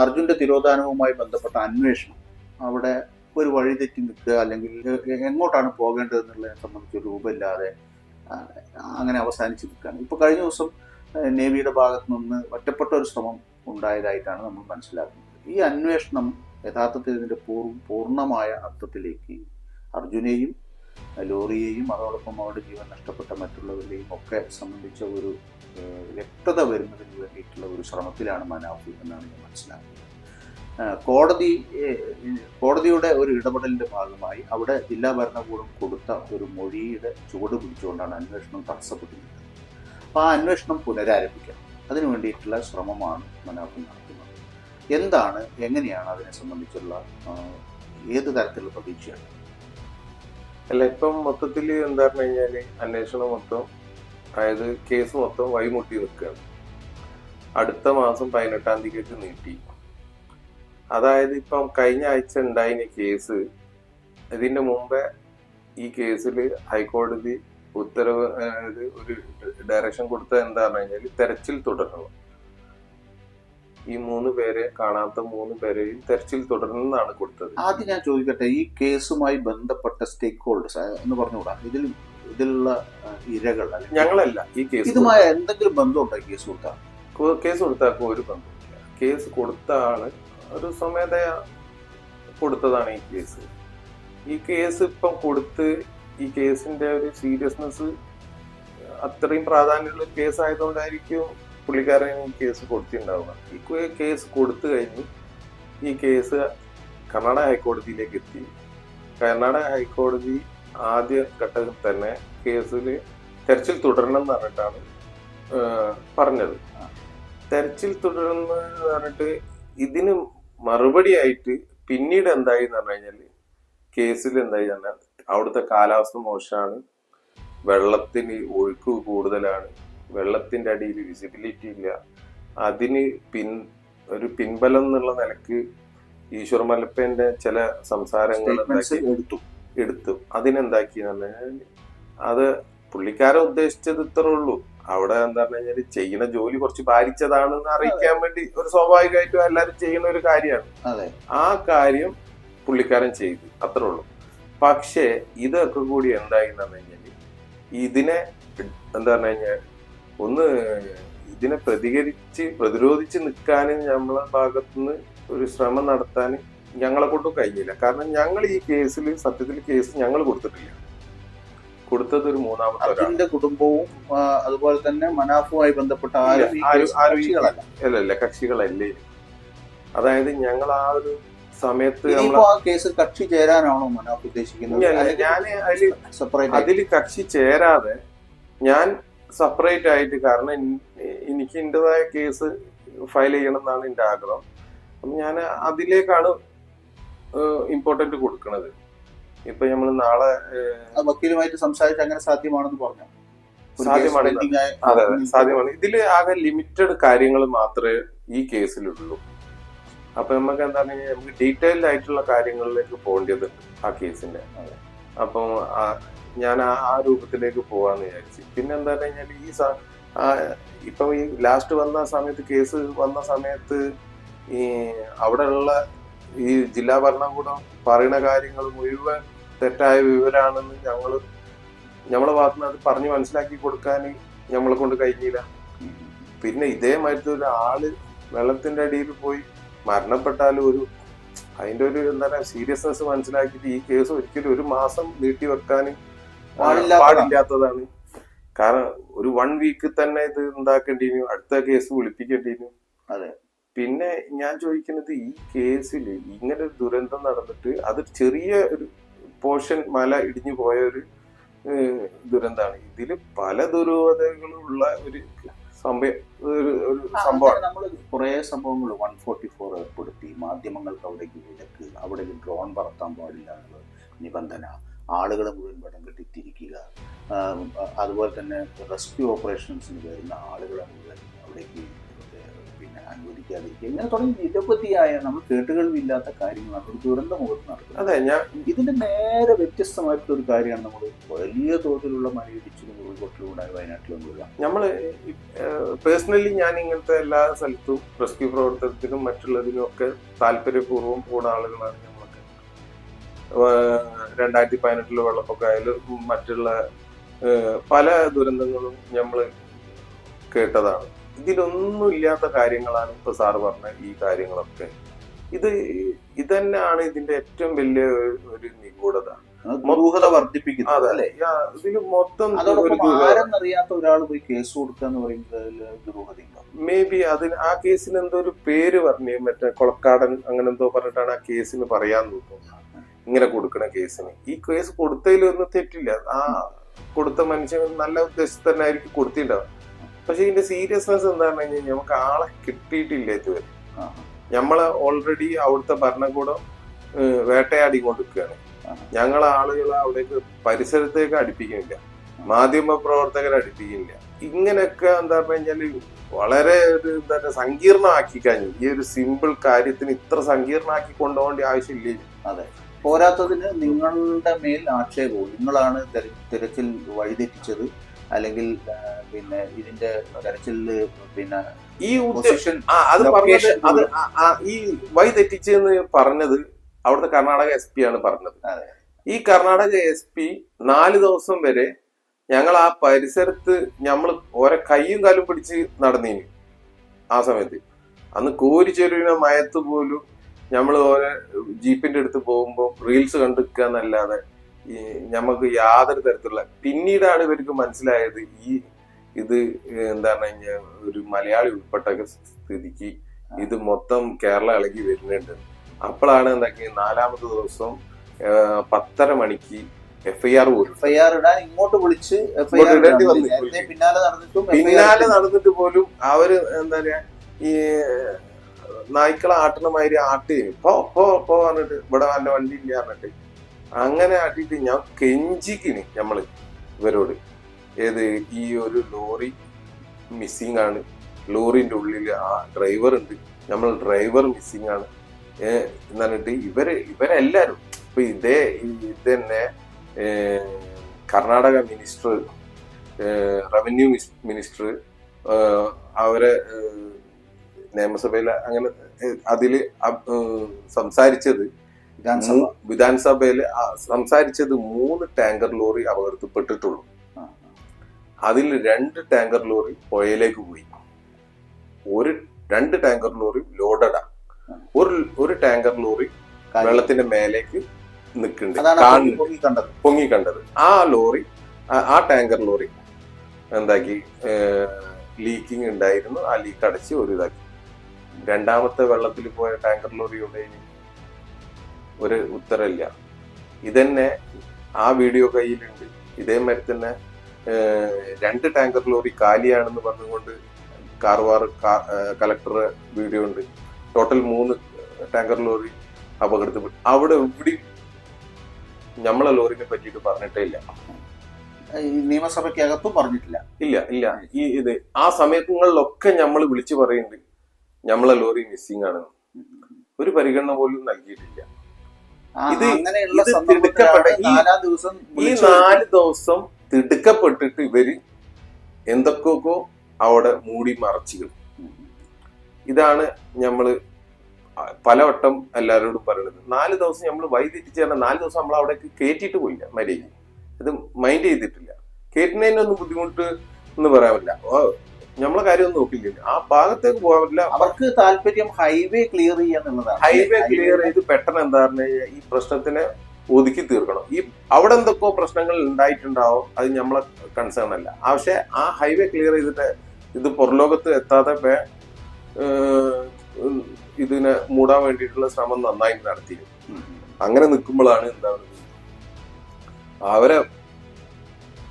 അർജുന്റെ തിരോധാനവുമായി ബന്ധപ്പെട്ട അന്വേഷണം അവിടെ ഒരു വഴിതെറ്റി നിൽക്കുക, അല്ലെങ്കിൽ എങ്ങോട്ടാണ് പോകേണ്ടതെന്നുള്ളതിനെ സംബന്ധിച്ച് രൂപമില്ലാതെ അങ്ങനെ അവസാനിച്ച് നിൽക്കുകയാണ്. ഇപ്പോൾ കഴിഞ്ഞ ദിവസം നേവിയുടെ ഭാഗത്തു നിന്ന് ഒറ്റപ്പെട്ട ഒരു ശ്രമം ഉണ്ടായതായിട്ടാണ് നമ്മൾ മനസ്സിലാക്കുന്നത്. ഈ അന്വേഷണം യഥാർത്ഥത്തിൽ ഇതിൻ്റെ പൂർണ്ണമായ അർത്ഥത്തിലേക്ക് അർജുനെയും ലോറിയെയും അതോടൊപ്പം അവരുടെ ജീവൻ നഷ്ടപ്പെട്ട മറ്റുള്ളവരെയും ഒക്കെ സംബന്ധിച്ച ഒരു വ്യക്തത വരുന്നതിന് വേണ്ടിയിട്ടുള്ള ഒരു ശ്രമത്തിലാണ് മനാഫ് എന്നാണ് ഞാൻ മനസ്സിലാക്കുന്നത്. കോടതിയുടെ ഒരു ഇടപെടലിൻ്റെ ഭാഗമായി അവിടെ ജില്ലാ ഭരണകൂടം കൊടുത്ത ഒരു മൊഴിയുടെ ചുവട് പിടിച്ചുകൊണ്ടാണ് അന്വേഷണം തടസ്സപ്പെട്ടിരിക്കുന്നത്. അപ്പോൾ ആ അന്വേഷണം പുനരാരംഭിക്കണം, അതിനു വേണ്ടിയിട്ടുള്ള ശ്രമമാണ് മനാഫ് നടത്തുന്നത്. എന്താണ്, എങ്ങനെയാണ് അതിനെ സംബന്ധിച്ചുള്ള ഏത് തരത്തിലുള്ള പ്രതീക്ഷയാണ്? അല്ല, ഇപ്പം മൊത്തത്തിൽ എന്താ പറഞ്ഞു കഴിഞ്ഞാൽ അന്വേഷണം മൊത്തം, അതായത് കേസ് മൊത്തം വഴിമുട്ടി നിൽക്കുകയാണ്. അടുത്ത മാസം 18-ാം തീയതിക്ക് നീട്ടി. അതായത് ഇപ്പം കഴിഞ്ഞ ആഴ്ച ഉണ്ടായിരുന്ന കേസ്, ഇതിന്റെ മുമ്പേ ഈ കേസിൽ ഹൈക്കോടതി ഉത്തരവ്, ഒരു ഡയറക്ഷൻ കൊടുത്തത് എന്താ പറഞ്ഞു കഴിഞ്ഞാൽ തെരച്ചിൽ തുടരണം. ഈ 3 പേരെ കാണാത്ത 3 പേരെയും തെരച്ചിൽ തുടരണമെന്നാണ് കൊടുത്തത്. ആദ്യം ഞാൻ ചോദിക്കട്ടെ, ഈ കേസുമായി ബന്ധപ്പെട്ട സ്റ്റേക്ക് ഹോൾഡേഴ്സ് എന്ന് പറഞ്ഞുകൂടാ, ഇതിലുള്ള ഇരകൾ ഞങ്ങളല്ല ഈ കേസ്, ഇതുമായി എന്തെങ്കിലും ബന്ധമുണ്ടോ? കേസ് കൊടുത്താൽ ഒരു ബന്ധമില്ല. കേസ് കൊടുത്ത ആള് ഒരു സ്വമേധയാ കൊടുത്തതാണ് ഈ കേസ്. ഈ കേസ് ഇപ്പം കൊടുത്ത് ഈ കേസിന്റെ ഒരു സീരിയസ്നെസ് അത്രയും പ്രാധാന്യമുള്ള കേസ് ആയതുകൊണ്ടായിരിക്കും പുള്ളിക്കാരൻ ഈ കേസ് കൊടുത്തിട്ടുണ്ടാവുക. ഈ കേസ് കൊടുത്തു കഴിഞ്ഞ് ഈ കേസ് കർണാടക ഹൈക്കോടതിയിലേക്ക് എത്തി. കർണാടക ഹൈക്കോടതി ആദ്യ ഘട്ടത്തിൽ തന്നെ കേസിൽ തെരച്ചിൽ തുടരണം എന്ന് പറഞ്ഞിട്ടാണ് പറഞ്ഞത്. തെരച്ചിൽ തുടരണം എന്ന് പറഞ്ഞിട്ട് ഇതിന് മറുപടിയായിട്ട് പിന്നീട് എന്തായി എന്ന് പറഞ്ഞു കഴിഞ്ഞാൽ കേസിൽ എന്തായി പറഞ്ഞാൽ അവിടുത്തെ കാലാവസ്ഥ മോശമാണ്, വെള്ളത്തിന് ഒഴുക്ക് കൂടുതലാണ്, വെള്ളത്തിന്റെ അടിയിൽ വിസിബിലിറ്റി ഇല്ല. അതിന് ഒരു പിൻബലം എന്നുള്ള നിലക്ക് ഈശ്വർ മലപ്പേന്റെ ചില സംസാരങ്ങൾ എടുത്തു. അതിനെന്താക്കി എന്ന് പറഞ്ഞാൽ അത് പുള്ളിക്കാരൻ ഉദ്ദേശിച്ചത് ഇത്രേ ഉള്ളൂ. അവിടെ എന്താ പറഞ്ഞു കഴിഞ്ഞാൽ ചെയ്യുന്ന ജോലി കുറച്ച് ഭാരിച്ചതാണെന്ന് അറിയിക്കാൻ വേണ്ടി ഒരു സ്വാഭാവികമായിട്ടും എല്ലാവരും ചെയ്യുന്ന ഒരു കാര്യമാണ്. ആ കാര്യം പുള്ളിക്കാരൻ ചെയ്തു, അത്രേ ഉള്ളൂ. പക്ഷേ ഇതൊക്കെ കൂടി എന്തായി എന്ന് പറഞ്ഞു കഴിഞ്ഞാൽ ഇതിനെ എന്താ പറഞ്ഞു കഴിഞ്ഞാൽ ഇതിനെ പ്രതിരോധിച്ച് നിൽക്കാനും നമ്മളെ ഭാഗത്തുനിന്ന് ഒരു ശ്രമം നടത്താൻ ഞങ്ങളെ കൊണ്ടും കഴിഞ്ഞില്ല. കാരണം ഞങ്ങൾ ഈ കേസിൽ സത്യത്തിൽ കേസ് ഞങ്ങൾ കൊടുത്തിട്ടില്ല. കൊടുത്തത് ഒരു മൂന്നാമത്തെ കുടുംബവും അതുപോലെ തന്നെ മനാഫുമായി ബന്ധപ്പെട്ട കക്ഷികളല്ലേ. അതായത് ഞങ്ങൾ ആ ഒരു സമയത്ത് കേസിൽ കക്ഷി ചേരാനാണോ മനാഫ് ഉദ്ദേശിക്കുന്നത്? അതിൽ കക്ഷി ചേരാതെ ഞാൻ സെപ്പറേറ്റ് ആയിട്ട്, കാരണം എനിക്ക് എന്റേതായ കേസ് ഫയൽ ചെയ്യണം എന്നാണ് എന്റെ ആഗ്രഹം. അപ്പം ഞാൻ അതിലേക്കാണ് ഇമ്പോർട്ടന്റ് കൊടുക്കുന്നത്. ഇപ്പൊ നമ്മൾ നാളെ വക്കീലുമായിട്ട് സംസാരിച്ച് അങ്ങനെ സാധ്യമാണെന്ന് പറഞ്ഞു. സാധ്യമാണ്. അതെ, സാധ്യമാണ്. ഇതിൽ ആകെ ലിമിറ്റഡ് കാര്യങ്ങൾ മാത്രമേ ഈ കേസിലുള്ളൂ. അപ്പൊ നമുക്ക് എന്താ പറഞ്ഞാൽ നമുക്ക് ഡീറ്റെയിൽഡ് ആയിട്ടുള്ള കാര്യങ്ങളിലേക്ക് പോകേണ്ടതുണ്ട് ആ കേസിന്റെ. അപ്പം ഞാൻ ആ രൂപത്തിലേക്ക് പോവാന്ന് വിചാരിച്ചു. പിന്നെ എന്താ കഴിഞ്ഞാൽ ഇപ്പൊ ഈ ലാസ്റ്റ് വന്ന സമയത്ത്, കേസ് വന്ന സമയത്ത് ഈ അവിടെയുള്ള ഈ ജില്ലാ ഭരണകൂടം പറയുന്ന കാര്യങ്ങൾ മുഴുവൻ തെറ്റായ വിവരമാണെന്ന് ഞമ്മളെ ഭാഗത്തുനിന്ന് അത് പറഞ്ഞ് മനസ്സിലാക്കി കൊടുക്കാൻ ഞമ്മളെ കൊണ്ട് കഴിഞ്ഞില്ല. പിന്നെ ഇതേമാതിരത്തെ ഒരു ആള് വെള്ളത്തിന്റെ അടിയിൽ പോയി മരണപ്പെട്ടാലും അതിന്റെ ഒരു എന്താ പറയുക സീരിയസ്നെസ് മനസ്സിലാക്കിയിട്ട് ഈ കേസ് ഒരിക്കലും ഒരു മാസം നീട്ടി വെക്കാൻ പാടില്ലാത്തതാണ്. കാരണം ഒരു 1 വീക്ക് തന്നെ ഇത് ഉണ്ടാക്കേണ്ടിയിരുന്നു, അടുത്ത കേസ് വിളിപ്പിക്കേണ്ടിയിരുന്നു. അതെ. പിന്നെ ഞാൻ ചോദിക്കുന്നത്, ഈ കേസിൽ ഇങ്ങനെ ഒരു ദുരന്തം നടന്നിട്ട് അത് ചെറിയ ഒരു പോർഷൻ മല ഇടിഞ്ഞു പോയ ഒരു ദുരന്തമാണ്. ഇതില് പല ദുരൂഹതകളുള്ള ഒരു സംഭവമാണ്. നമ്മൾ കുറെ സംഭവങ്ങൾ 144 ഏർപ്പെടുത്തി, മാധ്യമങ്ങൾക്ക് അവിടേക്ക് വിലക്ക്, അവിടെ ഡ്രോൺ പറത്താൻ പാടില്ല എന്നുള്ള നിബന്ധന, ആളുകളെ മുഴുവൻ വടം കെട്ടിത്തിരിക്കുക, അതുപോലെ തന്നെ റെസ്ക്യൂ ഓപ്പറേഷൻസിന് വരുന്ന ആളുകളെ മുഴുവൻ അവിടേക്ക് പിന്നെ അനുവദിക്കാതിരിക്കുക, ഇങ്ങനെ തുടങ്ങി നിരവധിയായ നമ്മൾ കേട്ടുകേൾവില്ലാത്ത കാര്യങ്ങളാണ് ഒരു ദുരന്തമുഖത്ത് നടക്കുന്നത്. അതെ, ഇതിന്റെ നേരെ വ്യത്യസ്തമായിട്ടുള്ള ഒരു കാര്യമാണ് നമ്മൾ വലിയ തോതിലുള്ള മലയിടിച്ചിലും ഉരുൾപൊട്ടലുണ്ടായ വയനാട്ടിൽ വന്നില്ല. നമ്മള് പേഴ്സണലി ഞാൻ ഇങ്ങനത്തെ എല്ലാ സ്ഥലത്തും റെസ്ക്യൂ പ്രവർത്തനത്തിനും മറ്റുള്ളതിനും ഒക്കെ താല്പര്യപൂർവ്വം പോകുന്ന ആളുകളാണ് നമ്മളൊക്കെ. 2018 വെള്ളപ്പൊക്കം ആയാലും മറ്റുള്ള പല ദുരന്തങ്ങളും നമ്മൾ കേട്ടതാണ്. ഇതിലൊന്നും ഇല്ലാത്ത കാര്യങ്ങളാണ് ഇപ്പൊ സാറ് പറഞ്ഞ ഈ കാര്യങ്ങളൊക്കെ. ഇതന്നെയാണ് ഇതിന്റെ ഏറ്റവും വലിയ ഒരു നിഗൂഢത, ദുരൂഹത വർദ്ധിപ്പിക്കുന്നത് അല്ലേ? ഇതിൽ മൊത്തം ആരെന്നറിയാത്ത ഒരാൾ പോയി കേസ് കൊടുക്കുക എന്ന് പറയുന്നത് ദുരൂഹതയുണ്ടോ? മേ ബി അതിന് ആ കേസിന് എന്തോ ഒരു പേര് പറഞ്ഞു, മറ്റേ കൊളക്കാടൻ അങ്ങനെ എന്തോ പറഞ്ഞിട്ടാണ് ആ കേസിന് പറയാൻ നോക്കുന്നത്. ഇങ്ങനെ കൊടുക്കണ കേസിന് ഈ കേസ് കൊടുത്തതിലൊന്നും തെറ്റില്ല. ആ കൊടുത്ത മനുഷ്യൻ നല്ല ഉദ്ദേശത്തിൽ തന്നെ ആയിരിക്കും കൊടുത്തിട്ടുണ്ടാവും. പക്ഷെ ഇതിന്റെ സീരിയസ്നെസ് എന്താണെന്ന് കഴിഞ്ഞാൽ നമുക്ക് ആളെ കിട്ടിയിട്ടില്ല ഇതുവരെ. നമ്മളെ ഓൾറെഡി അവിടുത്തെ ഭരണകൂടം വേട്ടയാടി കൊണ്ടിരിക്കുകയാണ്. ഞങ്ങളെ ആളുകളെ അവിടേക്ക് പരിസരത്തേക്ക് അടുപ്പിക്കുന്നില്ല, മാധ്യമ പ്രവർത്തകരെ അടുപ്പിക്കുന്നില്ല. ഇങ്ങനെയൊക്കെ എന്താ പറഞ്ഞു കഴിഞ്ഞാല് വളരെ ഒരു എന്താ സങ്കീർണമാക്കി കഴിഞ്ഞു. ഈ ഒരു സിമ്പിൾ കാര്യത്തിന് ഇത്ര സങ്കീർണമാക്കി കൊണ്ടുപോകേണ്ട ആവശ്യമില്ല. അതെ, പോരാത്തതിന് നിങ്ങളുടെ മേൽ ആക്ഷേപവും, നിങ്ങളാണ് തിരച്ചിൽ വഴിതെറ്റിച്ചത്, അല്ലെങ്കിൽ പിന്നെ ഇതിന്റെ തെരച്ചിലില് പിന്നെ ഈ ഈ വഴി തെറ്റിച്ചെന്ന് പറഞ്ഞത് അവിടുത്തെ കർണാടക SP ആണ് പറഞ്ഞത്. ഈ കർണാടക SP 4 ദിവസം വരെ ഞങ്ങൾ ആ പരിസരത്ത് നമ്മൾ ഓരോ കൈയും കാലും പിടിച്ച് നടന്നീന്. ആ സമയത്ത് അന്ന് കോരിച്ചെരുവിനെ മയത്ത് പോലും നമ്മൾ ഓരോ ജീപ്പിന്റെ അടുത്ത് പോകുമ്പോൾ റീൽസ് കണ്ടിരിക്കുക എന്നല്ലാതെ ഞമ്മക്ക് യാതൊരു തരത്തിലുള്ള. പിന്നീടാണ് ഇവർക്ക് മനസ്സിലായത് ഇത് എന്താണ് കഴിഞ്ഞാൽ ഒരു മലയാളി ഉൾപ്പെട്ട സ്ഥിതിക്ക് ഇത് മൊത്തം കേരള ഇളകി വരുന്നുണ്ട്. അപ്പോഴാണ് എന്താക്കി 4ാമത്തെ ദിവസം 10:30 മണിക്ക് FIR ഇടാൻ ഇങ്ങോട്ട് വിളിച്ച് പിന്നാലെ നടന്നിട്ട് പോലും അവര് എന്താ പറയാ ഈ നായ്ക്കളെ ആട്ടണമാതിരി ആട്ടി പോ പറഞ്ഞിട്ട് ഇവിടെ നല്ല വണ്ടി ഇല്ല പറഞ്ഞിട്ട് അങ്ങനെ ആട്ടിട്ട് ഞാൻ കെഞ്ചിക്കിന് നമ്മള് ഇവരോട്. ഈ ഒരു ലോറി മിസ്സിംഗ് ആണ്, ലോറിന്റെ ഉള്ളിൽ ആ ഡ്രൈവർ ഉണ്ട്, നമ്മൾ ഡ്രൈവർ മിസ്സിംഗ് ആണ് എന്നിട്ട് ഇവരെല്ലാരും ഇപ്പൊ ഇതന്നെ കർണാടക മിനിസ്റ്റർ, റവന്യൂ മിനിസ്റ്റർ, അവരെ നിയമസഭയിൽ അങ്ങനെ അതില് സംസാരിച്ചത്, വിധാനസഭയിൽ സംസാരിച്ചത് 3 ടാങ്കർ ലോറി അപകടത്തിൽപ്പെട്ടിട്ടുള്ളൂ. അതിൽ 2 ടാങ്കർ ലോറി പുഴയിലേക്ക് പോയി, 2 ടാങ്കർ ലോറി ലോഡഡാ, ഒരു ടാങ്കർ ലോറി വെള്ളത്തിന്റെ മേലേക്ക് നിൽക്കുന്നുണ്ട്, പൊങ്ങി കണ്ടത്. ആ ലോറി, ആ ടാങ്കർ ലോറി എന്താക്കി ലീക്കിംഗ് ഉണ്ടായിരുന്നു. ആ ലീക്ക് അടച്ച് ഒരു ഇതാക്കി. 2ാമത്തെ വെള്ളത്തിൽ പോയ ടാങ്കർ ലോറിയുടെ ഒരു ഉത്തരമില്ല. ഇതന്നെ ആ വീഡിയോ കയ്യിലുണ്ട്. ഇതേമാതിരി തന്നെ 2 ടാങ്കർ ലോറി കാലിയാണെന്ന് പറഞ്ഞുകൊണ്ട് കാർവാർ കളക്ടർ വീഡിയോ ഉണ്ട്. ടോട്ടൽ 3 ടാങ്കർ ലോറി അപകടത്തിൽ. അവിടെ എവിടെയും നമ്മളെ ലോറിനെ പറ്റിയിട്ട് പറഞ്ഞിട്ടേ ഇല്ല. നിയമസഭയ്ക്കകത്തും പറഞ്ഞിട്ടില്ല. ഇല്ല. ഇത് ആ സമയങ്ങളിലൊക്കെ നമ്മൾ വിളിച്ചു പറയുന്നുണ്ട് നമ്മളെ ലോറി മിസ്സിംഗ് ആണെന്ന്. ഒരു പരിഗണന പോലും നൽകിയിട്ടില്ല. ഇത് തിടുക്കപ്പെട്ട ഈ 4 ദിവസം തിടുക്കപ്പെട്ടിട്ട് ഇവര് എന്തൊക്കെയൊക്കെ അവിടെ മൂടി മറച്ചുകൾ. ഇതാണ് നമ്മള് പലവട്ടം എല്ലാവരോടും പറയുന്നത്. 4 ദിവസം നമ്മൾ വൈദ്യുതിച്ച് പറഞ്ഞാൽ 4 ദിവസം നമ്മൾ അവിടേക്ക് കയറ്റിയിട്ട് പോയില്ല. മര്യാദ ഇത് മൈൻഡ് ചെയ്തിട്ടില്ല. കയറ്റുന്നതിനൊന്നും ബുദ്ധിമുട്ട് എന്ന് പറയാൻ പറ്റില്ല. നമ്മളെ കാര്യമൊന്നും നോക്കില്ല. ആ ഭാഗത്തേക്ക് പോകാൻ പറ്റില്ല. അവർക്ക് താല്പര്യം ഹൈവേ ക്ലിയർ ചെയ്യാന്നുള്ളതാണ്. ഹൈവേ ക്ലിയർ ചെയ്ത് പെട്ടെന്ന് എന്താ പറഞ്ഞ ഈ പ്രശ്നത്തിനെ ഒതുക്കി തീർക്കണം. ഈ അവിടെ എന്തൊക്കെയോ പ്രശ്നങ്ങൾ ഉണ്ടായിട്ടുണ്ടാവും, അത് നമ്മളെ കൺസേൺ അല്ല. പക്ഷെ ആ ഹൈവേ ക്ലിയർ ചെയ്തിട്ട് ഇത് പുറലോകത്ത് എത്താതെ ഇതിനെ മൂടാൻ വേണ്ടിയിട്ടുള്ള ശ്രമം നന്നായി നടത്തി. അങ്ങനെ നിൽക്കുമ്പോഴാണ് എന്താ പറയുക, അവരെ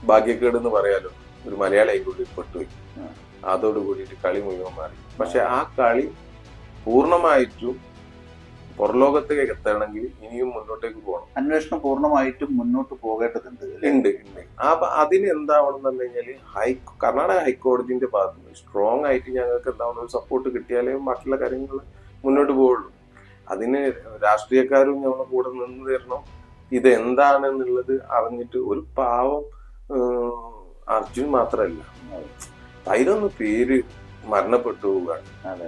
ഭാഗ്യക്കേട് എന്ന് പറയാലോ, ഒരു മലയാളി ആയിക്കോട്ടെ പെട്ടുപോയി. അതോട് കൂടിയിട്ട് കളി മുഴുവൻ മാറി. പക്ഷെ ആ കളി പൂർണ്ണമായിട്ടും പുറലോകത്തേക്ക് എത്തണമെങ്കിൽ ഇനിയും മുന്നോട്ടേക്ക് പോകണം. അന്വേഷണം പൂർണ്ണമായിട്ടും മുന്നോട്ട് പോകേണ്ടതുണ്ട്. ഉണ്ട്. അതിന് എന്താവണം എന്ന് പറഞ്ഞു കഴിഞ്ഞാല് കർണാടക ഹൈക്കോടതിന്റെ ഭാഗത്ത് നിന്ന് സ്ട്രോങ് ആയിട്ട് ഞങ്ങൾക്ക് എന്താവണം ഒരു സപ്പോർട്ട് കിട്ടിയാലേ ബാക്കിയുള്ള കാര്യങ്ങൾ മുന്നോട്ട് പോവുള്ളൂ. അതിന് രാഷ്ട്രീയക്കാരും ഞങ്ങളെ കൂടെ നിന്ന് തരണം. ഇത് എന്താണെന്നുള്ളത് അറിഞ്ഞിട്ട് ഒരു പാവം അർജുൻ മാത്രല്ല 11 പേര് മരണപ്പെട്ടു പോവുകയാണ്.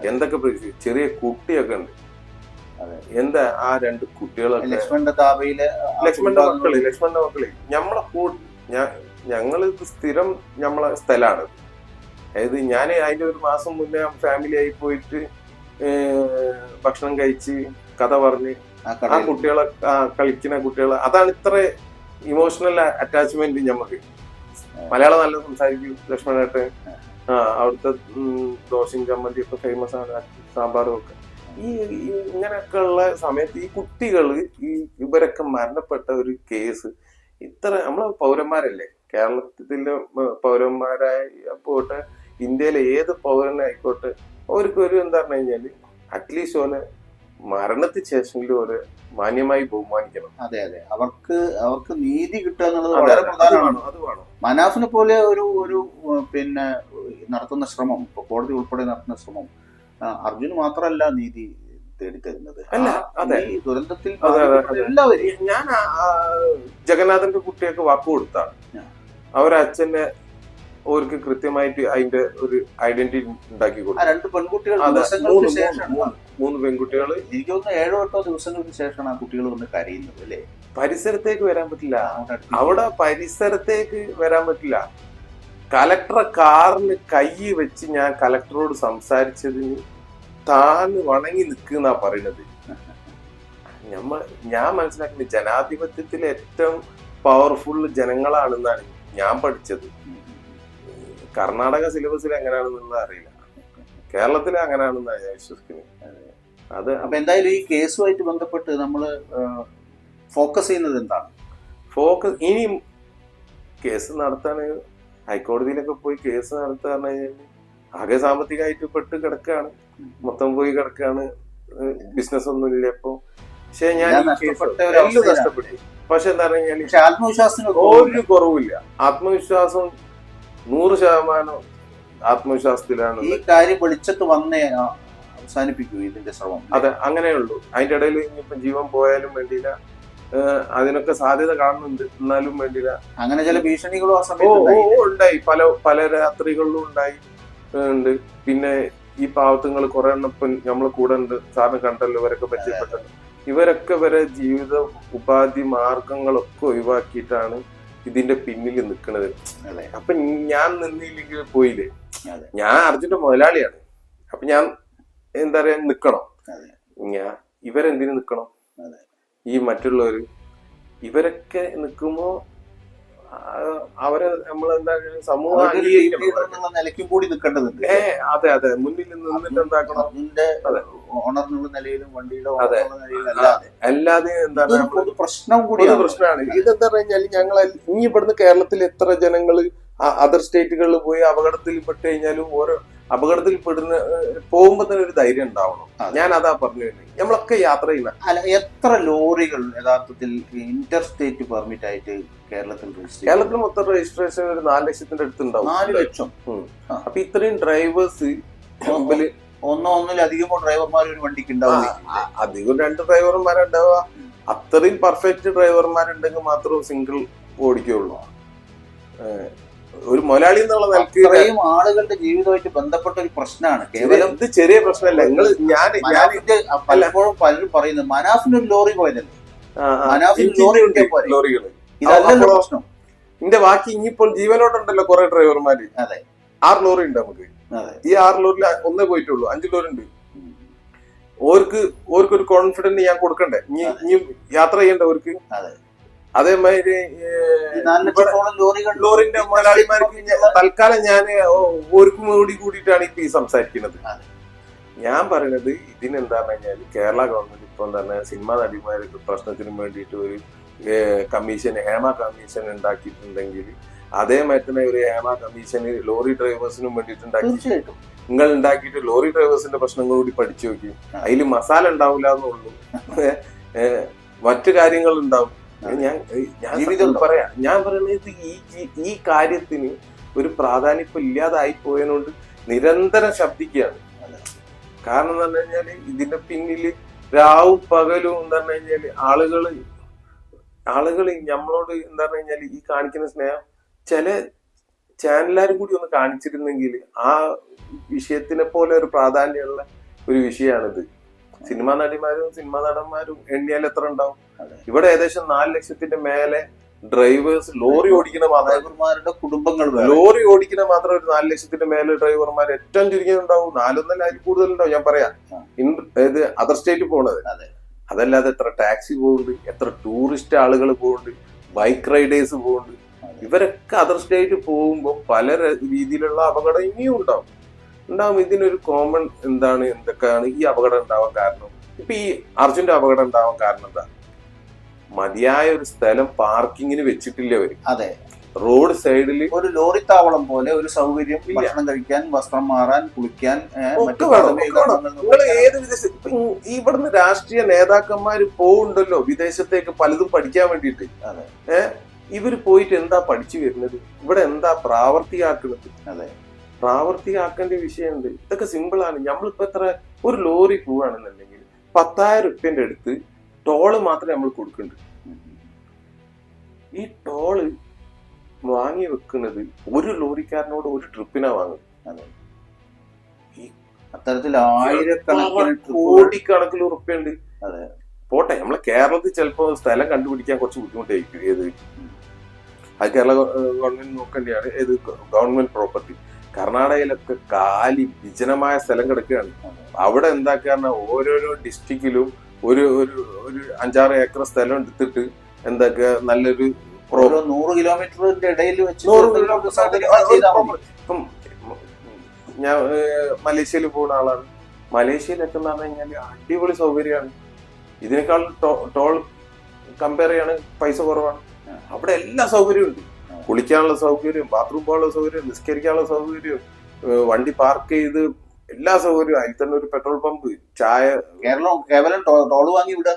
എന്തൊക്കെ ചെറിയ കുട്ടിയൊക്കെ ഉണ്ട്. എന്താ ആ 2 കുട്ടികളൊക്കെ ലക്ഷ്മണന്റെ മക്കള് ഞങ്ങള് സ്ഥിരം നമ്മളെ സ്ഥലമാണ്. അതായത് ഞാൻ അതിന്റെ ഒരു മാസം മുന്നേ ഫാമിലി ആയി പോയിട്ട് ഭക്ഷണം കഴിച്ച് കഥ പറഞ്ഞ് ആ കുട്ടികളെ കളിക്കുന്ന കുട്ടികളെ അതാണ് ഇത്ര ഇമോഷണൽ അറ്റാച്ച്മെന്റ് ഞമ്മക്ക്. മലയാളം നല്ല സംസാരിക്കും ലക്ഷ്മണേട്ടൻ. അവിടുത്തെ ദോശയും ചമ്മന്തി ഒക്കെ ഫേമസ് ആണ്, സാമ്പാറും ഒക്കെ. ഇങ്ങനെയൊക്കെ ഉള്ള സമയത്ത് ഈ കുട്ടികള് ഇവരൊക്കെ മരണപ്പെട്ട ഒരു കേസ് ഇത്ര നമ്മളെ പൗരന്മാരല്ലേ, കേരളത്തിലെ പൗരന്മാരായ പോട്ടെ ഇന്ത്യയിലെ ഏത് പൗരനായിക്കോട്ടെ അവർക്ക് ഒരു എന്താ പറഞ്ഞു കഴിഞ്ഞാല് അറ്റ്ലീസ്റ്റ് ഓലെ മരണത്തിന് ശേഷമെങ്കിലും ഒരു മാന്യമായി ബഹുമാനിക്കണം. അതെ അതെ, അവർക്ക് നീതി കിട്ടുക എന്നുള്ളത് വളരെ പ്രധാനമാണ്. അത് വേണം. മനാഫിനെ പോലെ ഒരു പിന്നെ നടത്തുന്ന ശ്രമം, ഇപ്പൊ കോടതി ഉൾപ്പെടെ നടത്തുന്ന ശ്രമം അർജുന് മാത്രമല്ല നീതി തേടിത്തരുന്നത്. ദുരന്തത്തിൽ എല്ലാവരും. ഞാൻ ജഗന്നാഥന്റെ കുട്ടിയൊക്കെ വാക്ക് കൊടുത്താണ്. അവരച്ഛനെ അവർക്ക് കൃത്യമായിട്ട് അതിന്റെ ഒരു ഐഡന്റിറ്റി ഉണ്ടാക്കി കൊടുത്തു. 2 പെൺകുട്ടികൾ 3 പെൺകുട്ടികൾ എനിക്ക് തോന്നുന്നു 7-8 ദിവസങ്ങൾക്ക് ശേഷമാണ് ആ കുട്ടികൾ വന്ന് കരയുന്നത് അല്ലേ. പരിസരത്തേക്ക് വരാൻ പറ്റില്ല, അവിടെ പരിസരത്തേക്ക് വരാൻ പറ്റില്ല. കലക്ടറെ കാറിന് കൈ വെച്ച് ഞാൻ കലക്ടറോട് സംസാരിച്ചതിന് താൻ വണങ്ങി നിൽക്കുന്ന പറയുന്നത്. ഞാൻ മനസ്സിലാക്കുന്നത് ജനാധിപത്യത്തിൽ ഏറ്റവും പവർഫുൾ ജനങ്ങളാണെന്നാണ് ഞാൻ പഠിച്ചത്. കർണാടക സിലബസിൽ എങ്ങനെയാണെന്നുള്ളത് അറിയില്ല, കേരളത്തിൽ അങ്ങനെയാണെന്നാണ് ഞാൻ വിശ്വസിക്കുന്നത്. അത് അപ്പൊ എന്തായാലും ഈ കേസുമായിട്ട് ബന്ധപ്പെട്ട് നമ്മള് ഫോക്കസ് ചെയ്യുന്നത് എന്താണ്? ഇനിയും കേസ് നടത്താൻ ഹൈക്കോടതിയിലൊക്കെ പോയി കേസ് നടത്താൻ പറഞ്ഞു കഴിഞ്ഞാൽ ആകെ സാമ്പത്തികമായിട്ട് പെട്ട് കിടക്കുകയാണ്, മൊത്തം പോയി കിടക്കുകയാണ്, ബിസിനസ് ഒന്നും ഇല്ല ഇപ്പൊ. പക്ഷെ ഞാൻ നഷ്ടപ്പെട്ടു. പക്ഷെ എന്താ പറഞ്ഞു കഴിഞ്ഞാൽ ആത്മവിശ്വാസത്തിന് ഒരു കുറവില്ല. ആത്മവിശ്വാസം 100% ആത്മവിശ്വാസത്തിലാണ്. ഈ കാര്യം വെളിച്ചത്ത് വന്നേ അവസാനിപ്പിക്കൂ ഇതിന്റെ ശ്രമം. അതെ, അങ്ങനെയുള്ളൂ. അതിന്റെ ഇടയിൽ ഇനിയിപ്പം ജീവൻ പോയാലും വേണ്ടിയില്ല, അതിനൊക്കെ സാധ്യത കാണുന്നുണ്ട്, എന്നാലും വേണ്ടിയില്ല. അങ്ങനെ ചില ഭീഷണികളും ആ സമയത്ത് ഉണ്ടായി, പല രാത്രികളിലും ഉണ്ടായി ഉണ്ട്. പിന്നെ ഈ പാവത്തുങ്ങൾ കുറെ എണ്ണം ഇപ്പം നമ്മളെ കൂടെ ഉണ്ട്, സാറിന് കണ്ടല്ലോ, ഇവരൊക്കെ പരിചയപ്പെട്ടല്ലോ. ഇവരൊക്കെ വരെ ജീവിത ഉപാധി മാർഗങ്ങളൊക്കെ ഒഴിവാക്കിയിട്ടാണ് ഇതിന്റെ പിന്നിൽ നിൽക്കുന്നത്. അപ്പൊ ഞാൻ നിന്നില്ലെങ്കിൽ പോയില്ലേ. ഞാൻ അർജുന്റെ മുതലാളിയാണ്. അപ്പൊ ഞാൻ എന്താ പറയാ നിക്കണം. ഇവരെന്തിനു നിക്കണം? ഈ മറ്റുള്ളവര് ഇവരൊക്കെ നിൽക്കുമ്പോ അവരെ നമ്മളെന്താ സമൂഹം നിലയ്ക്കും കൂടി നിൽക്കേണ്ടതുണ്ട്. അതെ അതെ, മുന്നിൽ നിന്നിട്ട് എന്താക്കണം, ഓണറിനുള്ള നിലയിലും വണ്ടിയുടെ അല്ലാതെ എന്താണ് പ്രശ്നമാണ്. ഇതെന്താ പറഞ്ഞാല് ഞങ്ങൾ ഇനി ഇവിടുന്ന് കേരളത്തിൽ എത്ര ജനങ്ങള് അതർ സ്റ്റേറ്റുകളിൽ പോയി അപകടത്തിൽ പെട്ട് കഴിഞ്ഞാലും ഓരോ അപകടത്തിൽ പോകുമ്പോ തന്നെ ഒരു ധൈര്യം ഉണ്ടാവണം. ഞാൻ അതാ പറഞ്ഞു, നമ്മളൊക്കെ യാത്ര ചെയ്യുന്ന എത്ര ലോറികൾ യഥാർത്ഥത്തിൽ ഇന്റർ സ്റ്റേറ്റ് പെർമിറ്റ് ആയിട്ട് കേരളത്തിൽ മൊത്തം രജിസ്ട്രേഷൻ ഒരു 4 ലക്ഷത്തിന്റെ അടുത്തുണ്ടാവും. 4 ലക്ഷം. അപ്പൊ ഇത്രയും ഡ്രൈവേഴ്സ് ഒന്നിലധികമോ ഡ്രൈവർമാർ ഒരു വണ്ടിക്ക് ഉണ്ടാവില്ല. അധികം 2 ഡ്രൈവർമാരുണ്ടാവുക. അത്രയും പെർഫെക്റ്റ് ഡ്രൈവർമാരുണ്ടെങ്കിൽ മാത്രമേ സിംഗിൾ ഓടിക്കുള്ളൂ. ഒരു മുതലാളി എന്നുള്ള നിലയ്ക്ക് ആളുകളുടെ ജീവിതമായിട്ട് ബന്ധപ്പെട്ട ഒരു പ്രശ്നമാണ്. കേവലം ഇത് ചെറിയ പ്രശ്നമല്ല. പലപ്പോഴും പലരും പറയുന്നത് മനാഫിന് ഒരു ലോറി പോയതല്ലേ, മനാഫിന് ലോറികള് ഇതല്ലല്ലോ പ്രശ്നം. ഇതിന്റെ ബാക്കി ഇനിയിപ്പോൾ ജീവനോട്ടുണ്ടല്ലോ കുറെ ഡ്രൈവർമാര്. അതെ, 6 ലോറി ഉണ്ട് നമുക്ക്. ഈ 6 ലോറിയിൽ 1 പോയിട്ടുള്ളൂ, 5 ലോറി ഉണ്ട്. ഓർക്കൊരു കോൺഫിഡൻസ് ഞാൻ കൊടുക്കണ്ടേ, ഇനി യാത്ര ചെയ്യണ്ട ഓർക്ക്. അതേമാതിരി ലോറിന്റെ മുതലാളിമാർക്ക് തൽക്കാലം ഞാൻ ഓർക്കും കൂടിയിട്ടാണ് ഇപ്പൊ ഈ സംസാരിക്കുന്നത്. ഞാൻ പറയുന്നത് ഇതിനെന്താന്ന് കഴിഞ്ഞാൽ കേരള ഗവൺമെന്റ് ഇപ്പം തന്നെ സിനിമാ നടിമാർക്ക് പ്രശ്നത്തിന് വേണ്ടിയിട്ട് ഒരു കമ്മീഷൻ, ഹേമ കമ്മീഷൻ ഉണ്ടാക്കിയിട്ടുണ്ടെങ്കിൽ അതേമാതിരി തന്നെ ഒരു ഹേമ കമ്മീഷൻ ലോറി ഡ്രൈവേഴ്സിനും വേണ്ടിയിട്ട് ഉണ്ടാക്കി. നിങ്ങൾ ഉണ്ടാക്കിയിട്ട് ലോറി ഡ്രൈവേഴ്സിന്റെ പ്രശ്നങ്ങൾ കൂടി പഠിച്ചു നോക്കി. അതിൽ മസാല ഉണ്ടാവില്ല എന്നുള്ളൂ. മറ്റു കാര്യങ്ങൾ ഉണ്ടാവും. ഞാൻ ജീവിതം പറയാം, ഞാൻ പറയുന്നത് ഈ കാര്യത്തിന് ഒരു പ്രാധാന്യം ഇല്ലാതായി പോയതിനോണ്ട് നിരന്തരം ശബ്ദിക്കുകയാണ്. കാരണം എന്ന് പറഞ്ഞു കഴിഞ്ഞാല് ഇതിന്റെ പിന്നില് രാവും പകലും എന്താ പറഞ്ഞു കഴിഞ്ഞാല് ആളുകള് നമ്മളോട് എന്താ പറഞ്ഞു കഴിഞ്ഞാല് ഈ കാണിക്കുന്ന സ്നേഹം ചില ചാനലുകാരും കൂടി ഒന്ന് കാണിച്ചിരുന്നെങ്കിൽ ആ വിഷയത്തിനെ പോലെ ഒരു പ്രാധാന്യമുള്ള ഒരു വിഷയമാണിത്. സിനിമാ നടിമാരും സിനിമാ നടന്മാരും എണ്ണിയാൽ എത്ര ഉണ്ടാവും? ഇവിടെ ഏകദേശം 4 ലക്ഷത്തിന്റെ മേലെ ഡ്രൈവേഴ്സ്, ലോറി ഓടിക്കുന്ന ഡ്രൈവർമാരുടെ കുടുംബങ്ങൾ, ലോറി ഓടിക്കുന്ന മാത്രം ഒരു 4 ലക്ഷത്തിന്റെ മേലെ ഡ്രൈവർമാർ ഏറ്റവും ചുരുങ്ങിയുണ്ടാവും. 4 അതിൽ കൂടുതലുണ്ടാവും. ഞാൻ പറയാം, ഇത് അതർ സ്റ്റേറ്റ് പോണത്. അതല്ലാതെ എത്ര ടാക്സി പോകുന്നുണ്ട്, എത്ര ടൂറിസ്റ്റ് ആളുകൾ പോകുന്നുണ്ട്, ബൈക്ക് റൈഡേഴ്സ് പോകുന്നുണ്ട്. ഇവരൊക്കെ അതർ സ്റ്റേറ്റ് പോകുമ്പോൾ പല രീതിയിലുള്ള അപകടം ഇനിയും ഉണ്ടാവും. ഇതിനൊരു കോമൺ എന്തൊക്കെയാണ് ഈ അപകടം ഉണ്ടാവാൻ കാരണം? ഇപ്പൊ ഈ അർജുന്റെ അപകടം ഉണ്ടാവാൻ കാരണം എന്താ? മതിയായ ഒരു സ്ഥലം പാർക്കിങ്ങിന് വെച്ചിട്ടില്ല അവര്. അതെ, റോഡ് സൈഡിൽ ഒരു ലോറി താവളം പോലെ ഒരു സൗകര്യം, ഭക്ഷണം കഴിക്കാൻ, വസ്ത്രം മാറാൻ, കുളിക്കാൻ നിങ്ങൾ ഏത് ഇവിടുന്ന് രാഷ്ട്രീയ നേതാക്കന്മാര് പോകുന്നുണ്ടല്ലോ വിദേശത്തേക്ക് പലതും പഠിക്കാൻ വേണ്ടിയിട്ട്. ഇവര് പോയിട്ട് എന്താ പഠിച്ചു വരുന്നത്? ഇവിടെ എന്താ പ്രാവർത്തികമാക്കുന്നത്? അതെ, പ്രാവർത്തികമാക്കേണ്ട വിഷയമുണ്ട്. ഇതൊക്കെ സിമ്പിളാണ്. നമ്മളിപ്പോ എത്ര ഒരു ലോറി പോവാണെന്നുണ്ടെങ്കിൽ 10,000 റുപ്യന്റെ അടുത്ത് ടോള് മാത്രമേ നമ്മൾ കൊടുക്കുന്നുണ്ട്. ഈ ടോള് വാങ്ങി വെക്കുന്നത് ഒരു ലോറിക്കാരനോട് ഒരു ട്രിപ്പിനാ വാങ്ങുന്നത്. ഈ അത്തരത്തിൽ കോടിക്കണക്കിന് ഉറുപ്പ്യുണ്ട്. പോട്ടെ, നമ്മളെ കേരളത്തിൽ ചിലപ്പോ സ്ഥലം കണ്ടുപിടിക്കാൻ കുറച്ച് ബുദ്ധിമുട്ടായിരിക്കും. ഏത് അത് കേരള ഗവൺമെന്റ് നോക്കേണ്ടതാണ്. ഏത് ഗവൺമെന്റ് പ്രോപ്പർട്ടി. കർണാടകയിലൊക്കെ കാലി വിജനമായ സ്ഥലം കിടക്കുകയാണ്. അവിടെ എന്താക്കാന്ന് ഓരോരോ ഡിസ്ട്രിക്റ്റിലും ഒരു 5-6 ഏക്കർ സ്ഥലം എടുത്തിട്ട് എന്താക്കുക, നല്ലൊരു 100 കിലോമീറ്ററിന്റെ ഇടയിൽ വെച്ച് ഇപ്പം ഞാൻ മലേഷ്യയിൽ പോകുന്ന ആളാണ്. മലേഷ്യയിലൊക്കെ എന്ന് പറഞ്ഞു കഴിഞ്ഞാൽ അടിപൊളി സൗകര്യമാണ്. ഇതിനേക്കാൾ ടോൾ കമ്പയർ ചെയ്യാണ് പൈസ കുറവാണ്. അവിടെ എല്ലാ സൗകര്യവും ഉണ്ട്. കുളിക്കാനുള്ള സൗകര്യം, ബാത്റൂം പോകാനുള്ള സൗകര്യം, നിസ്കരിക്കാനുള്ള സൗകര്യം, വണ്ടി പാർക്ക് ചെയ്ത് എല്ലാ സൗകര്യവും. അതിൽ തന്നെ ഒരു പെട്രോൾ പമ്പ്, ചായ. കേവലം ടോൾ വാങ്ങി വിടുക,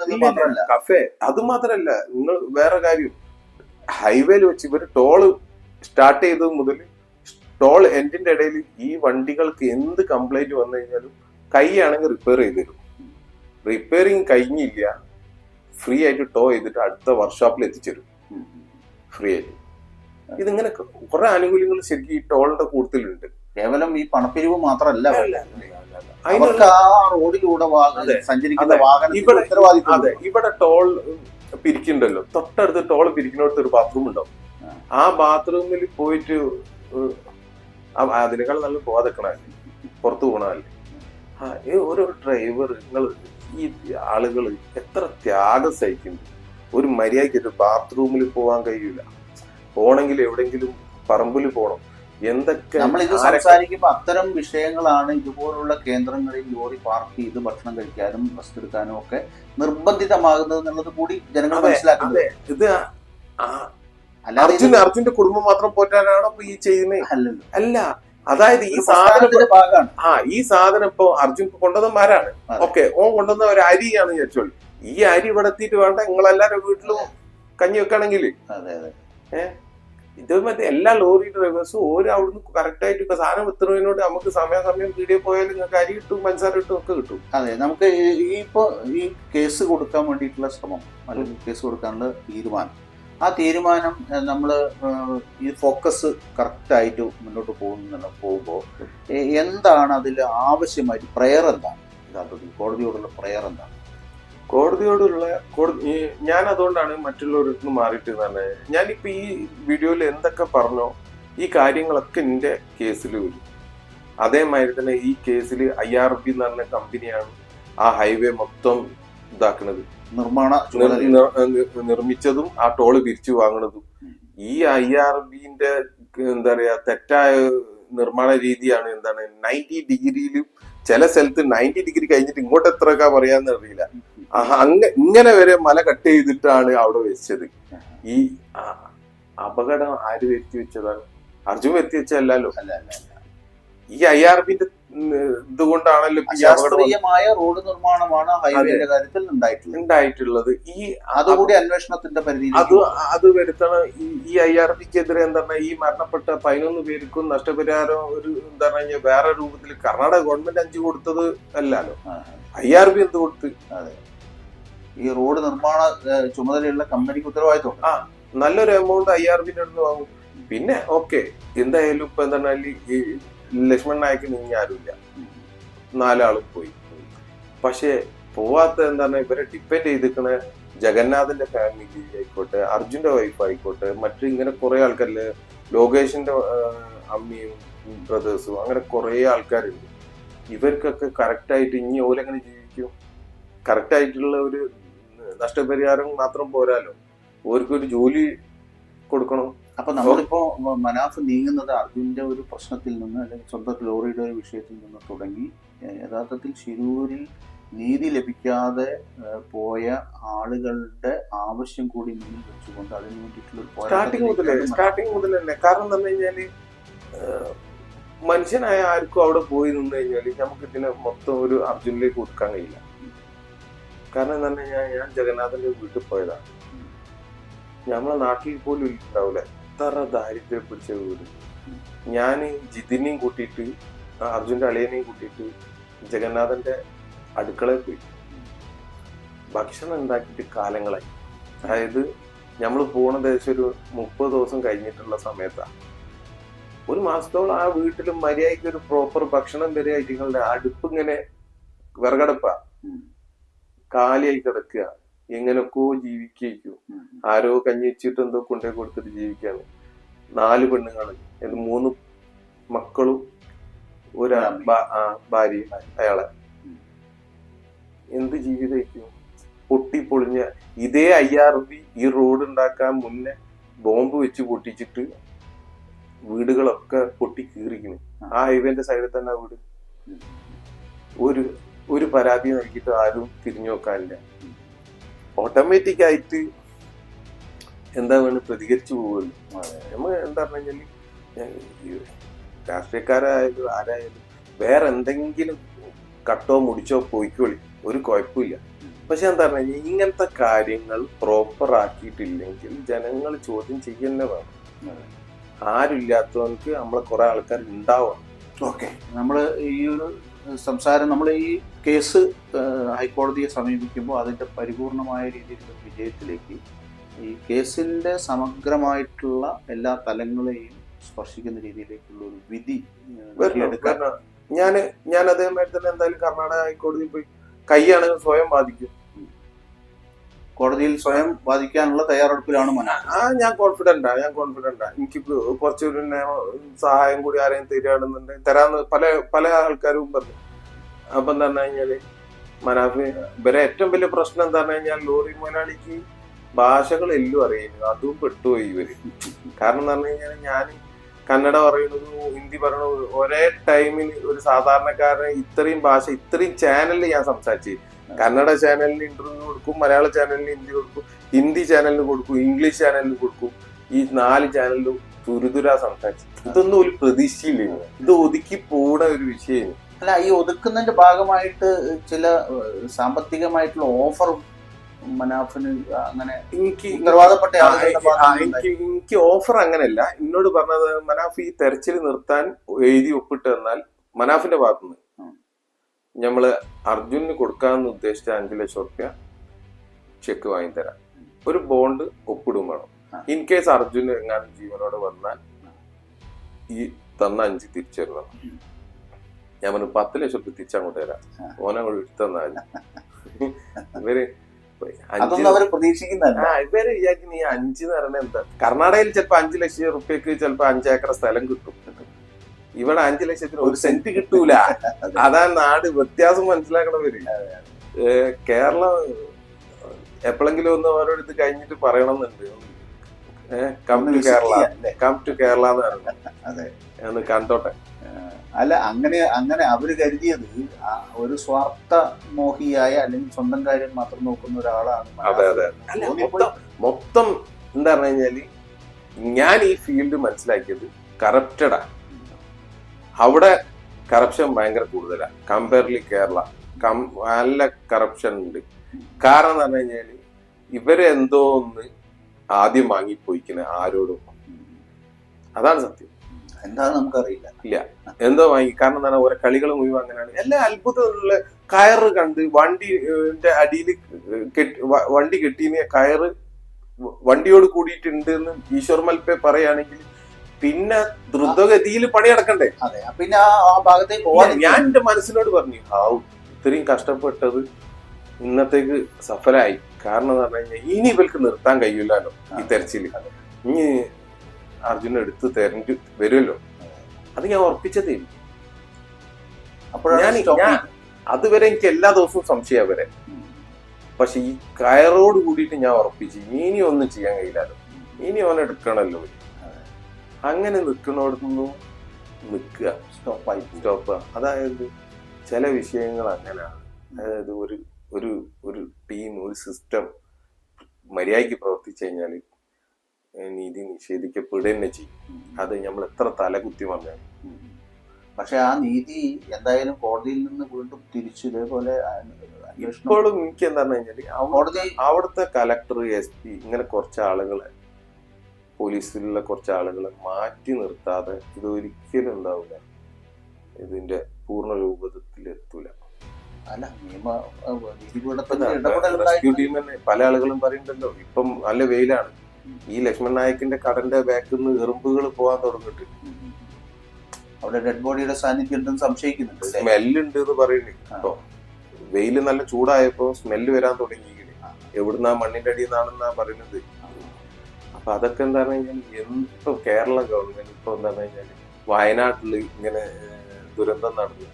കഫേ. അത് മാത്രല്ല, നിങ്ങൾ വേറെ കാര്യം, ഹൈവേയിൽ വെച്ച് ഇവര് ടോള് സ്റ്റാർട്ട് ചെയ്തത് മുതൽ ടോൾ എൻഡിന്റെ ഇടയിൽ ഈ വണ്ടികൾക്ക് എന്ത് കംപ്ലൈന്റ് വന്നു കഴിഞ്ഞാലും കൈയാണെങ്കിൽ റിപ്പയർ ചെയ്ത് തരും. റിപ്പയറിങ് കഴിഞ്ഞില്ല, ഫ്രീ ആയിട്ട് ടോ ചെയ്തിട്ട് അടുത്ത വർക്ക്ഷോപ്പിൽ എത്തിച്ചേരും ഫ്രീ ആയിട്ട്. ഇതിങ്ങനെ കുറെ ആനുകൂല്യങ്ങൾ ശരിക്കും ഈ ടോളിന്റെ കൂടുതലുണ്ട്. കേവലം ഈ പണപ്പിരിവ് മാത്രമല്ല, റോഡിലൂടെ സഞ്ചരിക്കുന്ന വാഹനത്തിന്റെ ഉത്തരവാദിത്വം. അതെ, ഇവിടെ ടോൾ പിരിക്കുന്നുണ്ടല്ലോ, തൊട്ടടുത്ത് ടോൾ പിരിക്കുന്നിടത്ത് ഒരു ബാത്റൂം ഉണ്ടാവും. ആ ബാത്റൂമിൽ പോയിട്ട് അതിനേക്കാൾ നല്ല പോകാതെക്കണല്ലേ, പുറത്തു പോകണല്ലേ. ഓരോ ഡ്രൈവർ, നിങ്ങൾ ഈ ആളുകൾ എത്ര ത്യാഗം സഹിക്കുന്നു. ഒരു മര്യാദയ്ക്ക് ബാത്റൂമിൽ പോകാൻ കഴിയൂല. പോണെങ്കിൽ എവിടെങ്കിലും പറമ്പിൽ പോകണം. എന്തൊക്കെ നമ്മളിത് സംസാരിക്കുമ്പോൾ അത്തരം വിഷയങ്ങളാണ് ഇതുപോലുള്ള കേന്ദ്രങ്ങളിൽ ലോറി പാർക്ക് ചെയ്ത് ഭക്ഷണം കഴിക്കാനും റെസ്റ്റ് എടുക്കാനും ഒക്കെ നിർബന്ധിതമാകുന്നത് എന്നുള്ളത് കൂടി ജനങ്ങൾ മനസ്സിലാക്കുന്നത്. ഇത് അർജുന്റെ കുടുംബം മാത്രം പോറ്റാനാണോ ഈ ചെയ്യുന്നത്? അല്ല. അതായത് ഈ സാധനത്തിന്റെ ഭാഗമാണ്. ഈ സാധനം ഇപ്പൊ അർജുൻ കൊണ്ടുവന്നമാരാണ്. ഓക്കെ, ഓൻ കൊണ്ടുവന്ന ഒരു അരിയാണ് വിചാരിച്ചോളൂ. ഈ അരി ഇവിടെ എത്തിയിട്ട് വേണ്ട നിങ്ങളെല്ലാരും വീട്ടിലും കഞ്ഞി വെക്കണമെങ്കിൽ. ഇത് മറ്റേ എല്ലാ ലോറി ഡ്രൈവേഴ്സും ഓരോ അവിടുന്ന് കറക്റ്റ് ആയിട്ട് ഇപ്പൊ സാധനം എത്തുന്നതിനോട് നമുക്ക് സമയം വീഡിയോ പോയാലും നിങ്ങൾക്ക് അരി കിട്ടും, പഞ്ചസാര കിട്ടും, ഒക്കെ കിട്ടും. അതെ, നമുക്ക് ഈ കേസ് കൊടുക്കാൻ വേണ്ടിയിട്ടുള്ള ശ്രമം അല്ലെങ്കിൽ കേസ് കൊടുക്കാനുള്ള തീരുമാനം നമ്മൾ ഈ ഫോക്കസ് കറക്റ്റായിട്ട് മുന്നോട്ട് പോകുമ്പോൾ എന്താണ് അതിൽ ആവശ്യമായിട്ട് പ്രയർ എന്താണ്? യഥാർത്ഥത്തിൽ കോടതിയോടുള്ള പ്രയർ എന്താണ്? ഞാൻ അതുകൊണ്ടാണ് മറ്റുള്ളവർക്ക് മാറിയിട്ട് തന്നെ ഞാനിപ്പോ ഈ വീഡിയോയിൽ എന്തൊക്കെ പറഞ്ഞോ ഈ കാര്യങ്ങളൊക്കെ എന്റെ കേസിൽ വരും. അതേമാതിരി തന്നെ ഈ കേസിൽ IRB എന്ന് പറഞ്ഞ കമ്പനിയാണ് ആ ഹൈവേ മൊത്തം ഇതാക്കുന്നത്, നിർമ്മിച്ചതും ആ ടോള് പിരിച്ചു വാങ്ങുന്നതും. ഈ IRBന്റെ എന്താ പറയാ തെറ്റായ നിർമ്മാണ രീതിയാണ്. 90 ഡിഗ്രിയിലും ചില സ്ഥലത്ത് 90 ഡിഗ്രി കഴിഞ്ഞിട്ട് ഇങ്ങോട്ട് എത്രയൊക്കെ പറയാന്ന് അറിയില്ല. ഇങ്ങനെ വരെ മല കട്ട് ചെയ്തിട്ടാണ് അവിടെ വെച്ചത്. ഈ അപകടം ആര് വരുത്തി വെച്ചതാണ്? അർജുൻ വരുത്തി വെച്ചല്ലോ. ഈ IRBന്റെ ഇതുകൊണ്ടാണല്ലോ ഈ അപകടം ശാസ്ത്രീയമായ റോഡ് നിർമ്മാണമാണ് ഹൈവേയുടെ കാര്യത്തിൽ ഉണ്ടായിട്ടുള്ളത്. ഈ അതുകൂടി അന്വേഷണത്തിന്റെ പരിധിയിൽ അത് വരുത്തണം. ഈ IRBക്കെതിരെ എന്താണ് ഈ മരണപ്പെട്ട 11 പേർക്കും നഷ്ടപരിഹാരം ഒരു എന്താ പറഞ്ഞാൽ വേറെ രൂപത്തിൽ കർണാടക ഗവൺമെന്റ് 5 കൊടുത്തത് അല്ലല്ലോ, IRB എന്ത് കൊടുത്ത്? അതെ, ഈ റോഡ് നിർമ്മാണ ചുമതലയുള്ള കമ്പനിക്ക് ഉത്തരവാദിത്വം. നല്ലൊരു എമൗണ്ട് IRBന്റെ അടുത്ത് വാങ്ങും. പിന്നെ ഓക്കെ, എന്തായാലും ഇപ്പൊ എന്താണ് ഈ ലക്ഷ്മൺ നായക്ക് നീങ്ങി ആരുമില്ല, 4 ആളും പോയി. പക്ഷെ പോവാത്ത എന്താണ് ഇവരെ ഡിപ്പെൻഡ് ചെയ്തിരിക്കണ ജഗന്നാഥന്റെ ഫാമിലി ആയിക്കോട്ടെ, അർജുന്റെ വൈഫ് ആയിക്കോട്ടെ, മറ്റു ഇങ്ങനെ കുറെ ആൾക്കാരില്, ലോകേഷിന്റെ അമ്മയും ബ്രദേഴ്സും, അങ്ങനെ കുറെ ആൾക്കാരുണ്ട്. ഇവർക്കൊക്കെ കറക്റ്റായിട്ട് ഇനി ഓലെങ്ങനെ ജീവിക്കും? കറക്റ്റായിട്ടുള്ള ഒരു നഷ്ടപരിഹാരം മാത്രം പോരാലോ, ഓർക്കൊരു ജോലി കൊടുക്കണം. അപ്പൊ നമ്മളിപ്പോ മനാഫ് നീങ്ങുന്നത് അർജുന്റെ ഒരു പ്രശ്നത്തിൽ നിന്ന്, അല്ലെങ്കിൽ സ്വന്തം ലോറിയുടെ ഒരു വിഷയത്തിൽ നിന്ന് തുടങ്ങി യഥാർത്ഥത്തിൽ ശിരൂരിൽ നീതി ലഭിക്കാതെ പോയ ആളുകളുടെ ആവശ്യം കൂടി മുന്നിൽ വെച്ചുകൊണ്ട് അതിനു വേണ്ടിയിട്ടുള്ള സ്റ്റാർട്ടിങ് മുതൽ തന്നെ. കാരണം എന്താ കഴിഞ്ഞാല് മനുഷ്യനായ ആർക്കും അവിടെ പോയി നിന്ന് കഴിഞ്ഞാല് നമുക്ക് ഇതിനെ മൊത്തം ഒരു അർജുനിലേക്ക് ഒതുക്കാൻ കഴിയില്ല. കാരണം എന്താ പറഞ്ഞാൽ ഞാൻ ജഗന്നാഥന്റെ വീട്ടിൽ പോയതാണ്. നമ്മളെ നാട്ടിൽ പോലും ഉണ്ടാവില്ല എത്ര ദാരിദ്ര്യം പിടിച്ച വീട്. ഞാൻ ജിതിനെയും കൂട്ടിയിട്ട് അർജുന്റെ അളിയനെയും കൂട്ടിയിട്ട് ജഗന്നാഥന്റെ അടുക്കളയിൽ പോയി ഭക്ഷണം ഉണ്ടാക്കിയിട്ട് കാലങ്ങളായി. അതായത് നമ്മൾ പോണ ദേശം ഒരു 30 ദിവസം കഴിഞ്ഞിട്ടുള്ള സമയത്താണ്. 1 മാസത്തോളം ആ വീട്ടിൽ മര്യാദയ്ക്ക് ഒരു പ്രോപ്പർ ഭക്ഷണം വരെ ആയിട്ടുങ്ങളുടെ അടുപ്പ് ഇങ്ങനെ വിറകടുപ്പാ, കാലിയായി കിടക്കുക. എങ്ങനൊക്കെയോ ജീവിക്കും. ആരോ കഞ്ഞി വെച്ചിട്ട് എന്തോ കൊണ്ടേ കൊടുത്തിട്ട് ജീവിക്കാണ്. 4 പെണ്ണുങ്ങൾ, 3 മക്കളും ഒരു ഭാര്യയും. അയാളെ എന്ത് ജീവിതമായിരിക്കും? പൊട്ടിപ്പൊളിഞ്ഞ ഇതേ IRB ഈ റോഡ് ഉണ്ടാക്കാൻ മുന്നേ ബോംബ് വെച്ച് പൊട്ടിച്ചിട്ട് വീടുകളൊക്കെ പൊട്ടി കീറിക്കുന്നു. ആ ഹൈവേന്റെ സൈഡിൽ തന്നെ വീട്. ഒരു പരാതി നൽകിയിട്ട് ആരും തിരിഞ്ഞു നോക്കാനില്ല. ഓട്ടോമാറ്റിക് ആയിട്ട് എന്താ വേണം പ്രതികരിച്ചു പോകുമല്ലോ. നമ്മൾ എന്താ പറഞ്ഞു കഴിഞ്ഞാല് രാഷ്ട്രീയക്കാരായാലും ആരായാലും വേറെ എന്തെങ്കിലും കട്ടോ മുടിച്ചോ പോയിക്കോളി, ഒരു കുഴപ്പമില്ല. പക്ഷെ എന്താ പറഞ്ഞ ഇങ്ങനത്തെ കാര്യങ്ങൾ പ്രോപ്പർ ആക്കിയിട്ടില്ലെങ്കിൽ ജനങ്ങൾ ചോദ്യം ചെയ്യുന്ന വേണം. ആരുമില്ലാത്തവർക്ക് നമ്മളെ കുറെ ആൾക്കാർ ഉണ്ടാവണം. ഓക്കെ, നമ്മൾ ഈ ഒരു സംസാരം, നമ്മൾ ഈ കേസ് ഹൈക്കോടതിയെ സമീപിക്കുമ്പോൾ അതിൻ്റെ പരിപൂർണമായ രീതിയിലുള്ള വിജയത്തിലേക്ക്, ഈ കേസിൻ്റെ സമഗ്രമായിട്ടുള്ള എല്ലാ തലങ്ങളെയും സ്പർശിക്കുന്ന രീതിയിലേക്കുള്ള ഒരു വിധി ഞാൻ അതേമാതിരി തന്നെ എന്തായാലും കർണാടക ഹൈക്കോടതിയിൽ പോയി കൈയാണെങ്കിൽ സ്വയം ബാധിക്കും. കോടതിയിൽ സ്വയം ബാധിക്കാനുള്ള തയ്യാറെടുപ്പിലാണ് ഞാൻ കോൺഫിഡന്റാ. എനിക്ക് കുറച്ചൊരു സഹായം കൂടി ആരെയും തരാണെന്നുണ്ടെങ്കിൽ തരാന്ന് പല ആൾക്കാരും പറഞ്ഞു. അപ്പൊ എന്താ പറഞ്ഞു കഴിഞ്ഞാല് മനാഫ് ഇവരെ ഏറ്റവും വലിയ പ്രശ്നം എന്താ പറഞ്ഞു കഴിഞ്ഞാൽ ലോറി മുതലാളിക്ക് ഭാഷകളെല്ലാം അറിയുന്നു. അതും പെട്ടുപോയി ഇവര്. കാരണം എന്താ പറഞ്ഞു കഴിഞ്ഞാൽ ഞാൻ കന്നഡ പറയുന്നതും ഹിന്ദി പറയുന്നതും ഒരേ ടൈമിൽ ഒരു സാധാരണക്കാരന് ഇത്രയും ഭാഷ ഇത്രയും ചാനലിൽ ഞാൻ സംസാരിച്ചു. കന്നഡ ചാനലിന് ഇന്റർവ്യൂ കൊടുക്കും, മലയാള ചാനലിന് ഹിന്ദി കൊടുക്കും, ഹിന്ദി ചാനലിന് കൊടുക്കും, ഇംഗ്ലീഷ് ചാനലിന് കൊടുക്കും. ഈ 4 ചാനലിലും തുരുതുരാ സംസാരിച്ചു. ഇതൊന്നും ഒരു പ്രതീക്ഷയില്ല. ഇത് ഒതുക്കി പോണ ഒരു വിഷയം അല്ല. ഈ ഒതുക്കുന്നതിന്റെ ഭാഗമായിട്ട് ചില സാമ്പത്തികമായിട്ടുള്ള ഓഫറും മനാഫിന് അങ്ങനെ ഉത്തരവാദപ്പെട്ട എനിക്ക് ഓഫർ അങ്ങനെയല്ല. എന്നോട് പറഞ്ഞത് മനാഫ് ഈ തെരച്ചിൽ നിർത്താൻ എഴുതി ഒപ്പിട്ട് തന്നാൽ മനാഫിന്റെ ഭാഗത്തുനിന്ന് നമ്മള് അർജുന് കൊടുക്കാമെന്ന് ഉദ്ദേശിച്ച 5 ലക്ഷം റുപ്യ ചെക്ക് വാങ്ങിത്തരാം, ഒരു ബോണ്ട് ഒപ്പിടും വേണം. ഇൻ കേസ് അർജുന് എങ്ങാനും ജീവനോടെ വന്നാൽ ഈ തന്ന 5 തിരിച്ചു തരണം. ഞാൻ പറഞ്ഞു 10 ലക്ഷം റുപ്യ തിരിച്ചങ്ങോട്ട് തരാം, ഓനങ്ങോട്ട് എടുത്തന്നാൽ. ഇവര് ഇവര് വിചാരിക്കുന്ന ഈ 5 എന്ന് പറയുന്നത് എന്താ? കർണാടകയിൽ ചിലപ്പോ 5 ലക്ഷം റുപ്യക്ക് ചിലപ്പോ 5 ഏക്കർ സ്ഥലം കിട്ടും. ഇവിടെ 5 ലക്ഷത്തിന് 1 സെന്റ് കിട്ടൂല. അതാ നാട് വ്യത്യാസം മനസ്സിലാക്കണവര്. കേരളം എപ്പോഴെങ്കിലും ഒന്ന് ഓരോരുത്തർ കഴിഞ്ഞിട്ട് പറയണമെന്നുണ്ട്. കം ടു കേരള എന്ന് പറഞ്ഞു. ഒന്ന് കണ്ടോട്ടെ. അല്ല, അങ്ങനെ അവര് കരുതിയത് ഒരു സ്വാർത്ഥ മോഹിയായ അല്ലെങ്കിൽ സ്വന്തം കാര്യം മാത്രം നോക്കുന്ന ഒരാളാണ്. മൊത്തം എന്താ പറഞ്ഞു കഴിഞ്ഞാല് ഞാൻ ഈ ഫീൽഡ് മനസ്സിലാക്കിയത് കറപ്റ്റഡാ. അവിടെ കറപ്ഷൻ ഭയങ്കര കൂടുതലാണ്. കമ്പയർലി കേരള നല്ല കറപ്ഷൻ ഉണ്ട്. കാരണം എന്ന് പറഞ്ഞു കഴിഞ്ഞാല് ഇവരെന്തോ ഒന്ന് ആദ്യം വാങ്ങിപ്പോയിക്കണ ആരോടും, അതാണ് സത്യം. എന്താന്ന് നമുക്കറിയില്ല. ഇല്ല, എന്തോ വാങ്ങി. കാരണം എന്താണ്, ഓരോ കളികൾ മുഴുവൻ അങ്ങനെയാണ്. എല്ലാ അത്ഭുതമുള്ള കയറ് കണ്ട് വണ്ടിന്റെ അടിയിൽ വണ്ടി കെട്ടിയ കയറ് വണ്ടിയോട് കൂടിയിട്ടുണ്ട് എന്ന് ഈശ്വർ മൽപ്പെ പറയുകയാണെങ്കിൽ പിന്നെ ദ്രുതഗതിയിൽ പണി നടക്കണ്ടേ? അതെ, പിന്നെ ആ ഭാഗത്തേക്ക് പോവാൻ ഞാൻ എന്റെ മനസ്സിനോട് പറഞ്ഞു, ഇത്രയും കഷ്ടപ്പെട്ടത് ഇന്നത്തേക്ക് സഫലമായി. കാരണം എന്ന് പറഞ്ഞു കഴിഞ്ഞാൽ ഇനി ഇവർക്ക് നിർത്താൻ കഴിയില്ലല്ലോ ഈ തെരച്ചില്. ഇനി അർജുന എടുത്ത് തെരഞ്ഞു വരുമല്ലോ, അത് ഞാൻ ഉറപ്പിച്ചതേ. ഞാൻ അതുവരെ എനിക്ക് എല്ലാ ദിവസവും സംശയം വരെ, പക്ഷെ ഈ കയറോട് കൂടിയിട്ട് ഞാൻ ഉറപ്പിച്ചു ഇനി ഒന്നും ചെയ്യാൻ കഴിയില്ലല്ലോ, ഇനി അവൻ എടുക്കണല്ലോ. അങ്ങനെ നിൽക്കണോടത്തൊന്നും നിൽക്കുക, സ്റ്റോപ്പ്. അതായത് ചില വിഷയങ്ങൾ അങ്ങനെയാണ്. അതായത് ഒരു ടീം, ഒരു സിസ്റ്റം മര്യാദയ്ക്ക് പ്രവർത്തിച്ചു കഴിഞ്ഞാൽ നീതി നിഷേധിക്കപ്പെടുക തന്നെ ചെയ്യും. അത് നമ്മൾ എത്ര തലകുത്തി വന്നാലും. പക്ഷെ ആ നീതി എന്തായാലും കോടതിയിൽ നിന്ന് വീണ്ടും തിരിച്ചു ഇതേപോലെ ഇപ്പോഴും എനിക്ക് എന്താന്ന് കഴിഞ്ഞാല് അവിടുത്തെ കലക്ടർ, SP ഇങ്ങനെ കുറച്ച് ആളുകളെ, പോലീസിലുള്ള കുറച്ച് ആളുകളെ മാറ്റി നിർത്താതെ ഇത് ഒരിക്കലും ഉണ്ടാവില്ല, ഇതിന്റെ പൂർണ്ണ രൂപത്തിൽ എത്തൂല. റെസ്ക്യൂ ടീം തന്നെ പല ആളുകളും പറയുന്നുണ്ടല്ലോ, ഇപ്പം നല്ല വെയിലാണ്, ഈ ലക്ഷ്മൺ നായക്കിന്റെ കടന്റെ ബാക്കിൽ നിന്ന് എറുമ്പുകൾ പോകാൻ തുടങ്ങിട്ട് അവിടെ ഡെഡ് ബോഡിയുടെ സാന്നിധ്യം ഉണ്ടെന്ന് സംശയിക്കുന്നുണ്ട്, സ്മെല്ലുണ്ട് എന്ന് പറയുന്നുണ്ട്. ഇപ്പൊ വെയില് നല്ല ചൂടായപ്പോ സ്മെല്ല് വരാൻ തുടങ്ങിയിരിക്കണേ. എവിടുന്നാ മണ്ണിന്റെ അടിയിൽ നിന്നാണെന്നാ പറയുന്നത്. അപ്പൊ അതൊക്കെ എന്താന്ന് കഴിഞ്ഞാൽ ഇപ്പൊ കേരള ഗവൺമെന്റ് ഇപ്പൊ എന്താന്ന് കഴിഞ്ഞാല് വയനാട്ടില് ഇങ്ങനെ ദുരന്തം നടന്നു,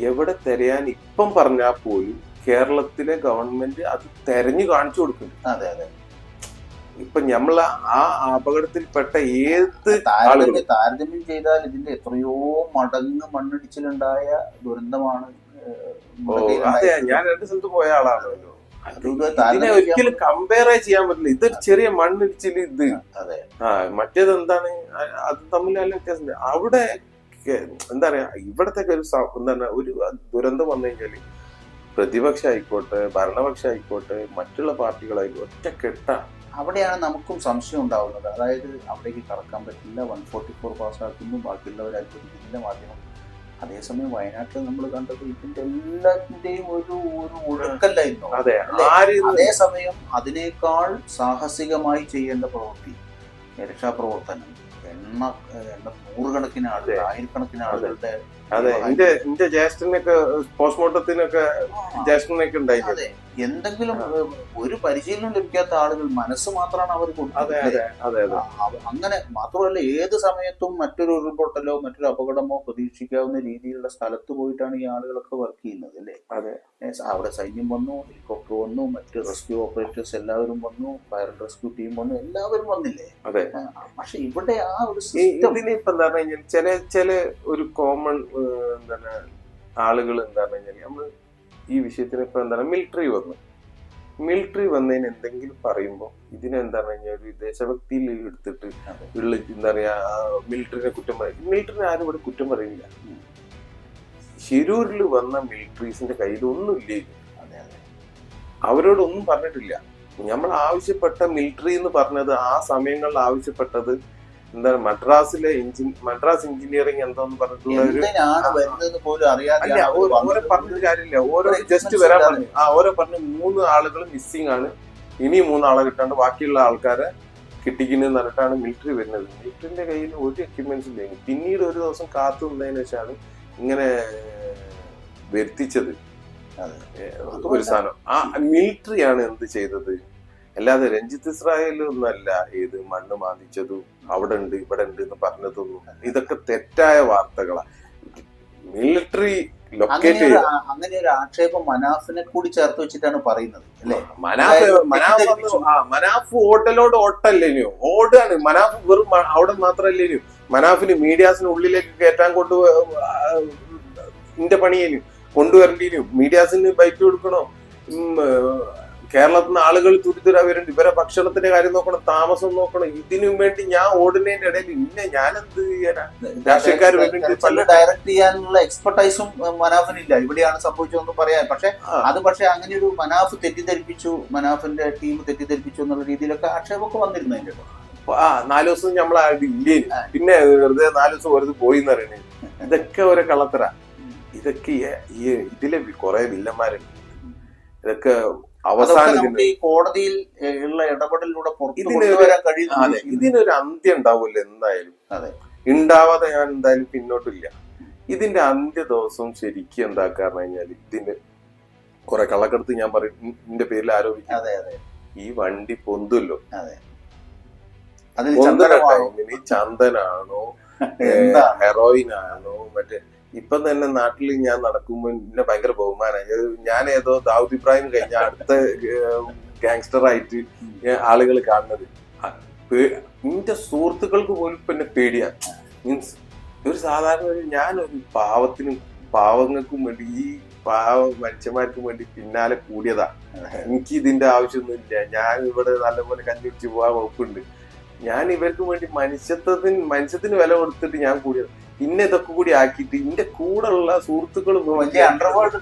എവിടെ തെരയാൻ ഇപ്പം പറഞ്ഞാൽ പോലും കേരളത്തിലെ ഗവൺമെന്റ് അത് തെരഞ്ഞു കാണിച്ചു കൊടുക്കുന്നുണ്ട്. അതെ അതെ, ഇപ്പൊ നമ്മള് ആ അപകടത്തിൽപ്പെട്ട ഏത് താരതമ്യം ചെയ്താൽ ഇതിന്റെ എത്രയോ മടങ്ങ് മണ്ണിടിച്ചിലുണ്ടായ ദുരന്തമാണ്. അതെ, ഞാൻ 2 സ്ഥലത്ത് പോയ ആളാണല്ലോ. ഇതിനെ ഒരിക്കലും കമ്പയർ ചെയ്യാൻ പറ്റില്ല. ഇതൊരു ചെറിയ മണ്ണിടിച്ചില്, ഇത് മറ്റേത് എന്താണ്, അത് തമ്മിൽ നല്ല വ്യത്യാസം. അവിടെ എന്താ പറയാ, ഇവിടത്തെ ഒരു എന്താണ്, ഒരു ദുരന്തം വന്നു കഴിഞ്ഞാല് പ്രതിപക്ഷ ആയിക്കോട്ടെ ഭരണപക്ഷ ആയിക്കോട്ടെ മറ്റുള്ള പാർട്ടികളായിക്കോട്ടെ ഒറ്റക്കെട്ട. അവിടെയാണ് നമുക്കും സംശയം ഉണ്ടാവുന്നത്. അതായത് അവിടേക്ക് കടക്കാൻ പറ്റില്ല, 144 പാസ്സാക്കുന്നു, ബാക്കിയുള്ളവർ അനുവദിക്കുന്നില്ല മാധ്യമം. അതേസമയം വയനാട്ടിൽ നമ്മൾ കണ്ടത് ഇതിന്റെ എല്ലാത്തിന്റെയും ഒരു ഒഴുക്കല്ലായിരുന്നു. അതേസമയം അതിനേക്കാൾ സാഹസികമായി ചെയ്യേണ്ട പ്രവൃത്തി, രക്ഷാപ്രവർത്തനം, നൂറുകണക്കിന് ആളുകൾ, ആയിരക്കണക്കിന് ആളുകളുടെ. അതെ, എന്റെ ജ്യേഷ്ഠനൊക്കെ പോസ്റ്റ്മോർട്ടത്തിനൊക്കെ ജ്യേഷ്ഠനൊക്കെ ഉണ്ടായിരുന്നു. അതെ, എന്തെങ്കിലും ഒരു പരിശീലനം ലഭിക്കാത്ത ആളുകൾ മനസ്സ് മാത്രമാണ് അവർ കൊടുക്കുന്നത്. അങ്ങനെ മാത്രമല്ല, ഏത് സമയത്തും മറ്റൊരു ഉരുൾപൊട്ടലോ മറ്റൊരു അപകടമോ പ്രതീക്ഷിക്കാവുന്ന രീതിയിലുള്ള സ്ഥലത്ത് പോയിട്ടാണ് ഈ ആളുകളൊക്കെ വർക്ക് ചെയ്യുന്നത് അല്ലേ. അവിടെ സൈന്യം വന്നു, ഹെലികോപ്റ്റർ വന്നു, മറ്റ് റെസ്ക്യൂ ഓപ്പറേറ്റേഴ്സ് എല്ലാവരും വന്നു, ഫയർ ആൻഡ് റെസ്ക്യൂ ടീം വന്നു, എല്ലാവരും വന്നില്ലേ. പക്ഷെ ഇവിടെ ആ ഒരു ഇതിനിപ്പോ എന്താ പറഞ്ഞാൽ ചില ഒരു കോമൺ എന്താണ് ആളുകൾ എന്താന്ന് പറഞ്ഞാൽ നമ്മള് ഈ വിഷയത്തിന് ഇപ്പൊ എന്താണ് മിലിറ്ററി വന്നതിന് എന്തെങ്കിലും പറയുമ്പോൾ ഇതിനെന്താന്ന് കഴിഞ്ഞാൽ ഒരു ദേശഭക്തിയിൽ എടുത്തിട്ട് എന്താ പറയാ മിലിറ്ററിനെ കുറ്റം പറയും. മിലിറ്ററിനെ ആരും ഇവിടെ കുറ്റം പറയില്ല. ശിരൂരിൽ വന്ന മിലിറ്ററീസിന്റെ കയ്യിൽ ഒന്നുമില്ലേ, അവരോടൊന്നും പറഞ്ഞിട്ടില്ല. നമ്മൾ ആവശ്യപ്പെട്ട മിലിറ്ററി എന്ന് പറഞ്ഞത് ആ സമയങ്ങളിൽ ആവശ്യപ്പെട്ടത് എന്താണ്, മദ്രാസ് എഞ്ചിനീയറിംഗ് എന്താന്ന് പറഞ്ഞിട്ടുള്ള ഓരോ പറഞ്ഞിട്ട് കാര്യമില്ല. ഓരോ ജസ്റ്റ് വരാൻ പറഞ്ഞു, ഓരോ പറഞ്ഞു 3 ആളുകൾ മിസ്സിംഗ് ആണ്, ഇനി 3 ആളെ കിട്ടാണ്ട് ബാക്കിയുള്ള ആൾക്കാരെ കിട്ടിക്കുന്നതെന്ന് പറഞ്ഞിട്ടാണ് മിലിറ്ററി വരുന്നത്. മിലിറ്ററിന്റെ കയ്യിൽ ഒരു എക്യുപ്മെന്റ്സ് ഇല്ലെങ്കിൽ പിന്നീട് ഒരു ദിവസം കാത്തു നിന്നതിന് ശേഷമാണ് ഇങ്ങനെ വരുത്തിച്ചത് ഒരു സാധനം. ആ മിലിറ്ററിയാണ് എന്ത് ചെയ്തത്, അല്ലാതെ രഞ്ജിത്ത് ഇസ്രായേലൊന്നല്ല ഏത് മണ്ണ് മാന്തിച്ചതും അവിടെ ഉണ്ട് ഇവിടെ ഉണ്ട് എന്ന് പറഞ്ഞതൊന്നും. ഇതൊക്കെ തെറ്റായ വാർത്തകളാണ്. മിലിറ്ററി ലൊക്കേറ്റ് ചെയ്ത് അങ്ങനെ ഒരു ആക്ഷേപം മനാഫിനെ കൂടി ചേർത്ത് വെച്ചിട്ടാണ് പറയുന്നത് അല്ലേ. മനാഫ് ഹോട്ടലോട് ഓട്ടല്ലേനോ, ഓടാണ് മനാഫ്. വെറും അവിടെ മാത്രല്ലേനു, മനാഫിന് മീഡിയാസിന് ഉള്ളിലേക്ക് കയറ്റാൻ ഇന്റെ പണിയേനു കൊണ്ടുവരേണ്ടിനു. മീഡിയാസിന് ബൈക്ക് കൊടുക്കണോ, കേരളത്തിൽ നിന്ന് ആളുകൾ തുരിതുരാ വരുന്നുണ്ട്. ഇവരെ ഭക്ഷണത്തിന്റെ കാര്യം നോക്കണം, താമസം നോക്കണം. ഇതിനു വേണ്ടി ഞാൻ ഓടുന്നതിന്റെ ഇടയിൽ ഇന്നെ ഞാൻ എന്ത് ചെയ്യാനാ? രാഷ്ട്രീയക്കാർ ഡയറക്ട് ചെയ്യാനുള്ള എക്സ്പെർട്ടൈസും മനാഫിനില്ല. ഇവിടെയാണ് സംഭവിച്ചതെന്ന് പറയാൻ. പക്ഷെ അത് അങ്ങനെ ഒരു മനാഫ് തെറ്റിദ്ധരിപ്പിച്ചു, മനാഫിന്റെ ടീം തെറ്റിദ്ധരിപ്പിച്ചു എന്നുള്ള രീതിയിലൊക്കെ ആക്ഷേപമൊക്കെ വന്നിരുന്നു അതിന്റെ. 4 ദിവസം നമ്മളെ ഇല്ലേ, പിന്നെ വെറുതെ 4 ദിവസം വെറുതെ പോയി എന്ന് പറയുന്നത്. ഇതൊക്കെ ഒരു കള്ളത്തര. ഇതൊക്കെ ഇതിലെ കുറെ വില്ലന്മാരുണ്ട്. ഇതൊക്കെ അവസാനം ഈ കോടതിയിൽ ഉള്ള ഇടപെടലിലൂടെ ഇതിനൊരു അന്ത്യം ഉണ്ടാവില്ല എന്തായാലും. അതെ, ഉണ്ടാവാതെ ഞാൻ എന്തായാലും പിന്നോട്ടില്ല. ഇതിന്റെ അന്ത്യ ദിവസം ശരിക്കും എന്താക്കാന്ന് കഴിഞ്ഞാൽ ഇതിന്റെ കുറെ കള്ളക്കടത്ത് ഞാൻ പറയും എന്റെ പേരിൽ ആരോപിക്കും. ഈ വണ്ടി പൊന്തുല്ലോ, ചന്ദനാണോ ഹെറോയിൻ ആണോ മറ്റേ. ഇപ്പം തന്നെ നാട്ടിൽ ഞാൻ നടക്കുമ്പോൾ എന്നെ ഭയങ്കര ബഹുമാനം. ഞാൻ ഏതോ ദാവൂദ് ഇബ്രാഹിം കഴിഞ്ഞ അടുത്ത ഗാങ്സ്റ്റർ ആയിട്ട് ആളുകൾ കാണുന്നത്. എന്റെ സുഹൃത്തുക്കൾക്ക് പോലും ഇപ്പൊ എന്നെ പേടിയാ. മീൻസ് ഒരു സാധാരണ ഞാനൊരു പാവങ്ങൾക്കും വേണ്ടി, ഈ പാവ മനുഷ്യന്മാർക്കും വേണ്ടി പിന്നാലെ കൂടിയതാ. എനിക്ക് ഇതിന്റെ ആവശ്യമൊന്നുമില്ല. ഞാൻ ഇവിടെ നല്ലപോലെ കഞ്ഞുടിച്ച് പോകാൻ വകുപ്പുണ്ട്. ഞാൻ ഇവർക്ക് വേണ്ടി മനുഷ്യത്തിന് വില കൊടുത്തിട്ട് ഞാൻ കൂടിയത്. പിന്നെ ഇതൊക്കെ കൂടി ആക്കിയിട്ട് എന്റെ കൂടെ ഉള്ള സുഹൃത്തുക്കൾ അണ്ടർവേൾഡ്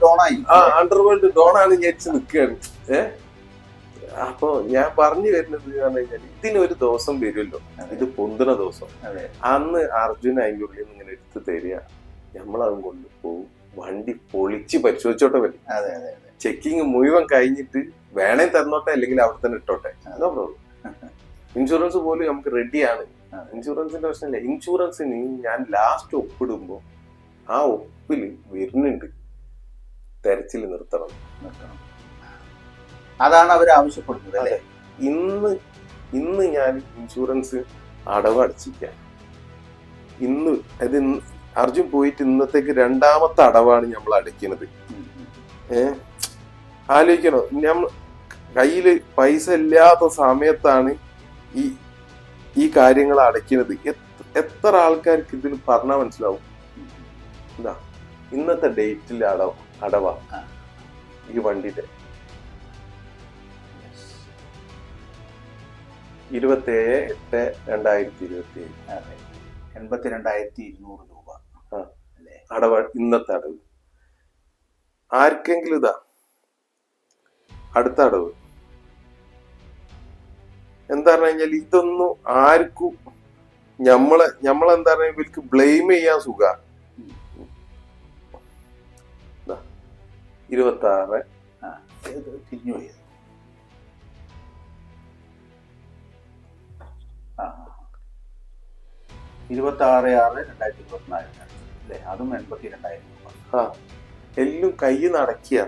ഡോണാണ് വിചാരിച്ച് നിൽക്കുകയാണ്. അപ്പൊ ഞാൻ പറഞ്ഞു വരുന്നത് എന്ന് കഴിഞ്ഞാൽ ഇതിനൊരു ദിവസം വരുമല്ലോ, ഇത് പൊന്തുന്ന ദിവസം. അന്ന് അർജുൻ അതിൻ്റെ ഉള്ളിൽ നിന്ന് ഇങ്ങനെ എടുത്ത് തരിക, നമ്മളതും കൊണ്ടുപോകും. വണ്ടി പൊളിച്ച് പരിശോധിച്ചോട്ടെ വരും. ചെക്കിങ് മുഴുവൻ കഴിഞ്ഞിട്ട് വേണേ തന്നോട്ടെ, അല്ലെങ്കിൽ അവിടെ തന്നെ ഇട്ടോട്ടെ. No problem. ഇൻഷുറൻസ് പോലും നമുക്ക് റെഡിയാണ്. ഇൻഷുറൻസിന്റെ പ്രശ്നമില്ല. ഇൻഷുറൻസിന് ഞാൻ ലാസ്റ്റ് ഒപ്പിടുമ്പോ ആ ഒപ്പില് വരുന്നുണ്ട് തെരച്ചിൽ നിർത്തണം. അതാണ് അവർ ആവശ്യപ്പെടുന്നത്. അതെ, ഇന്ന് ഞാൻ ഇൻഷുറൻസ് അടവ് അടച്ചിരിക്കാം. അത് അർജുൻ പോയിട്ട് ഇന്നത്തേക്ക് 2ാമത്തെ അടവാണ് നമ്മൾ അടയ്ക്കുന്നത്. ആലോചിക്കണോ, നമ്മൾ കയ്യില് പൈസ ഇല്ലാത്ത സമയത്താണ് ഈ കാര്യങ്ങൾ അടയ്ക്കുന്നത്. എത്ര ആൾക്കാർക്ക് ഇതിൽ പറഞ്ഞാൽ മനസ്സിലാവും? എന്താ ഇന്നത്തെ ഡേറ്റിൽ അടവാ ഈ വണ്ടിയുടെ 27/8/2027 82,200 രൂപ അടവ്. ഇന്നത്തെ അടവ് ആർക്കെങ്കിലും ഇതാ അടുത്ത അടവ്. എന്താ പറഞ്ഞു കഴിഞ്ഞാൽ ഇതൊന്നും ആർക്കും ഞമ്മളെന്താ പറഞ്ഞ ഇവർക്ക് ബ്ലെയിം ചെയ്യാൻ സുഖ. 26 26/6/2024 അല്ലേ? അതും 82,000 രൂപ. എല്ലാം കൈ നടക്കിയ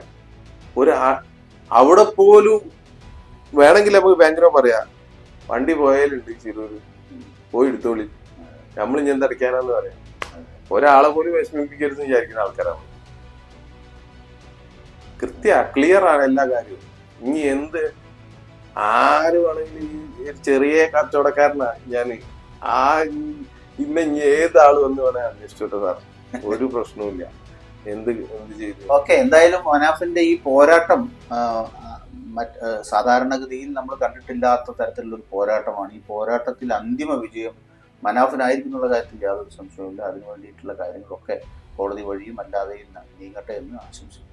അവിടെ പോലും വേണമെങ്കിൽ നമുക്ക് ബാങ്കിനോ പറയാ, വണ്ടി പോയാലുണ്ട് ചിലൂര്, പോയി എടുത്തോളി, നമ്മൾ ഇനി എന്തടയ്ക്കാനാന്ന് പറയാം. ഒരാളെ പോലും വിഷമിപ്പിക്കരുതെന്ന് വിചാരിക്കുന്ന ആൾക്കാരാണ്. ക്ലിയർ ആണ് എല്ലാ കാര്യവും. ഇനി ആര് വേണമെങ്കിലും ചെറിയ കച്ചവടക്കാരനാ ഞാൻ, ഇന്ന് ഇനി ഏതാള് വന്ന് വേണേ അന്വേഷിച്ചോട്ടെ സാർ, ഒരു പ്രശ്നവുമില്ല. എന്ത് ചെയ്തു. ഓക്കെ, എന്തായാലും മനാഫിന്റെ ഈ പോരാട്ടം സാധാരണഗതിയിൽ നമ്മൾ കണ്ടിട്ടില്ലാത്ത തരത്തിലുള്ള ഒരു പോരാട്ടമാണ്. ഈ പോരാട്ടത്തിൽ അന്തിമ വിജയം മനാഫിനായിരിക്കുന്നുള്ള കാര്യത്തിൽ യാതൊരു സംശയവുമില്ല. അതിനു വേണ്ടിയിട്ടുള്ള കാര്യങ്ങളൊക്കെ കോടതി വഴിയും അല്ലാതെയും നീങ്ങട്ടെ എന്ന് ആശംസിക്കുന്നു.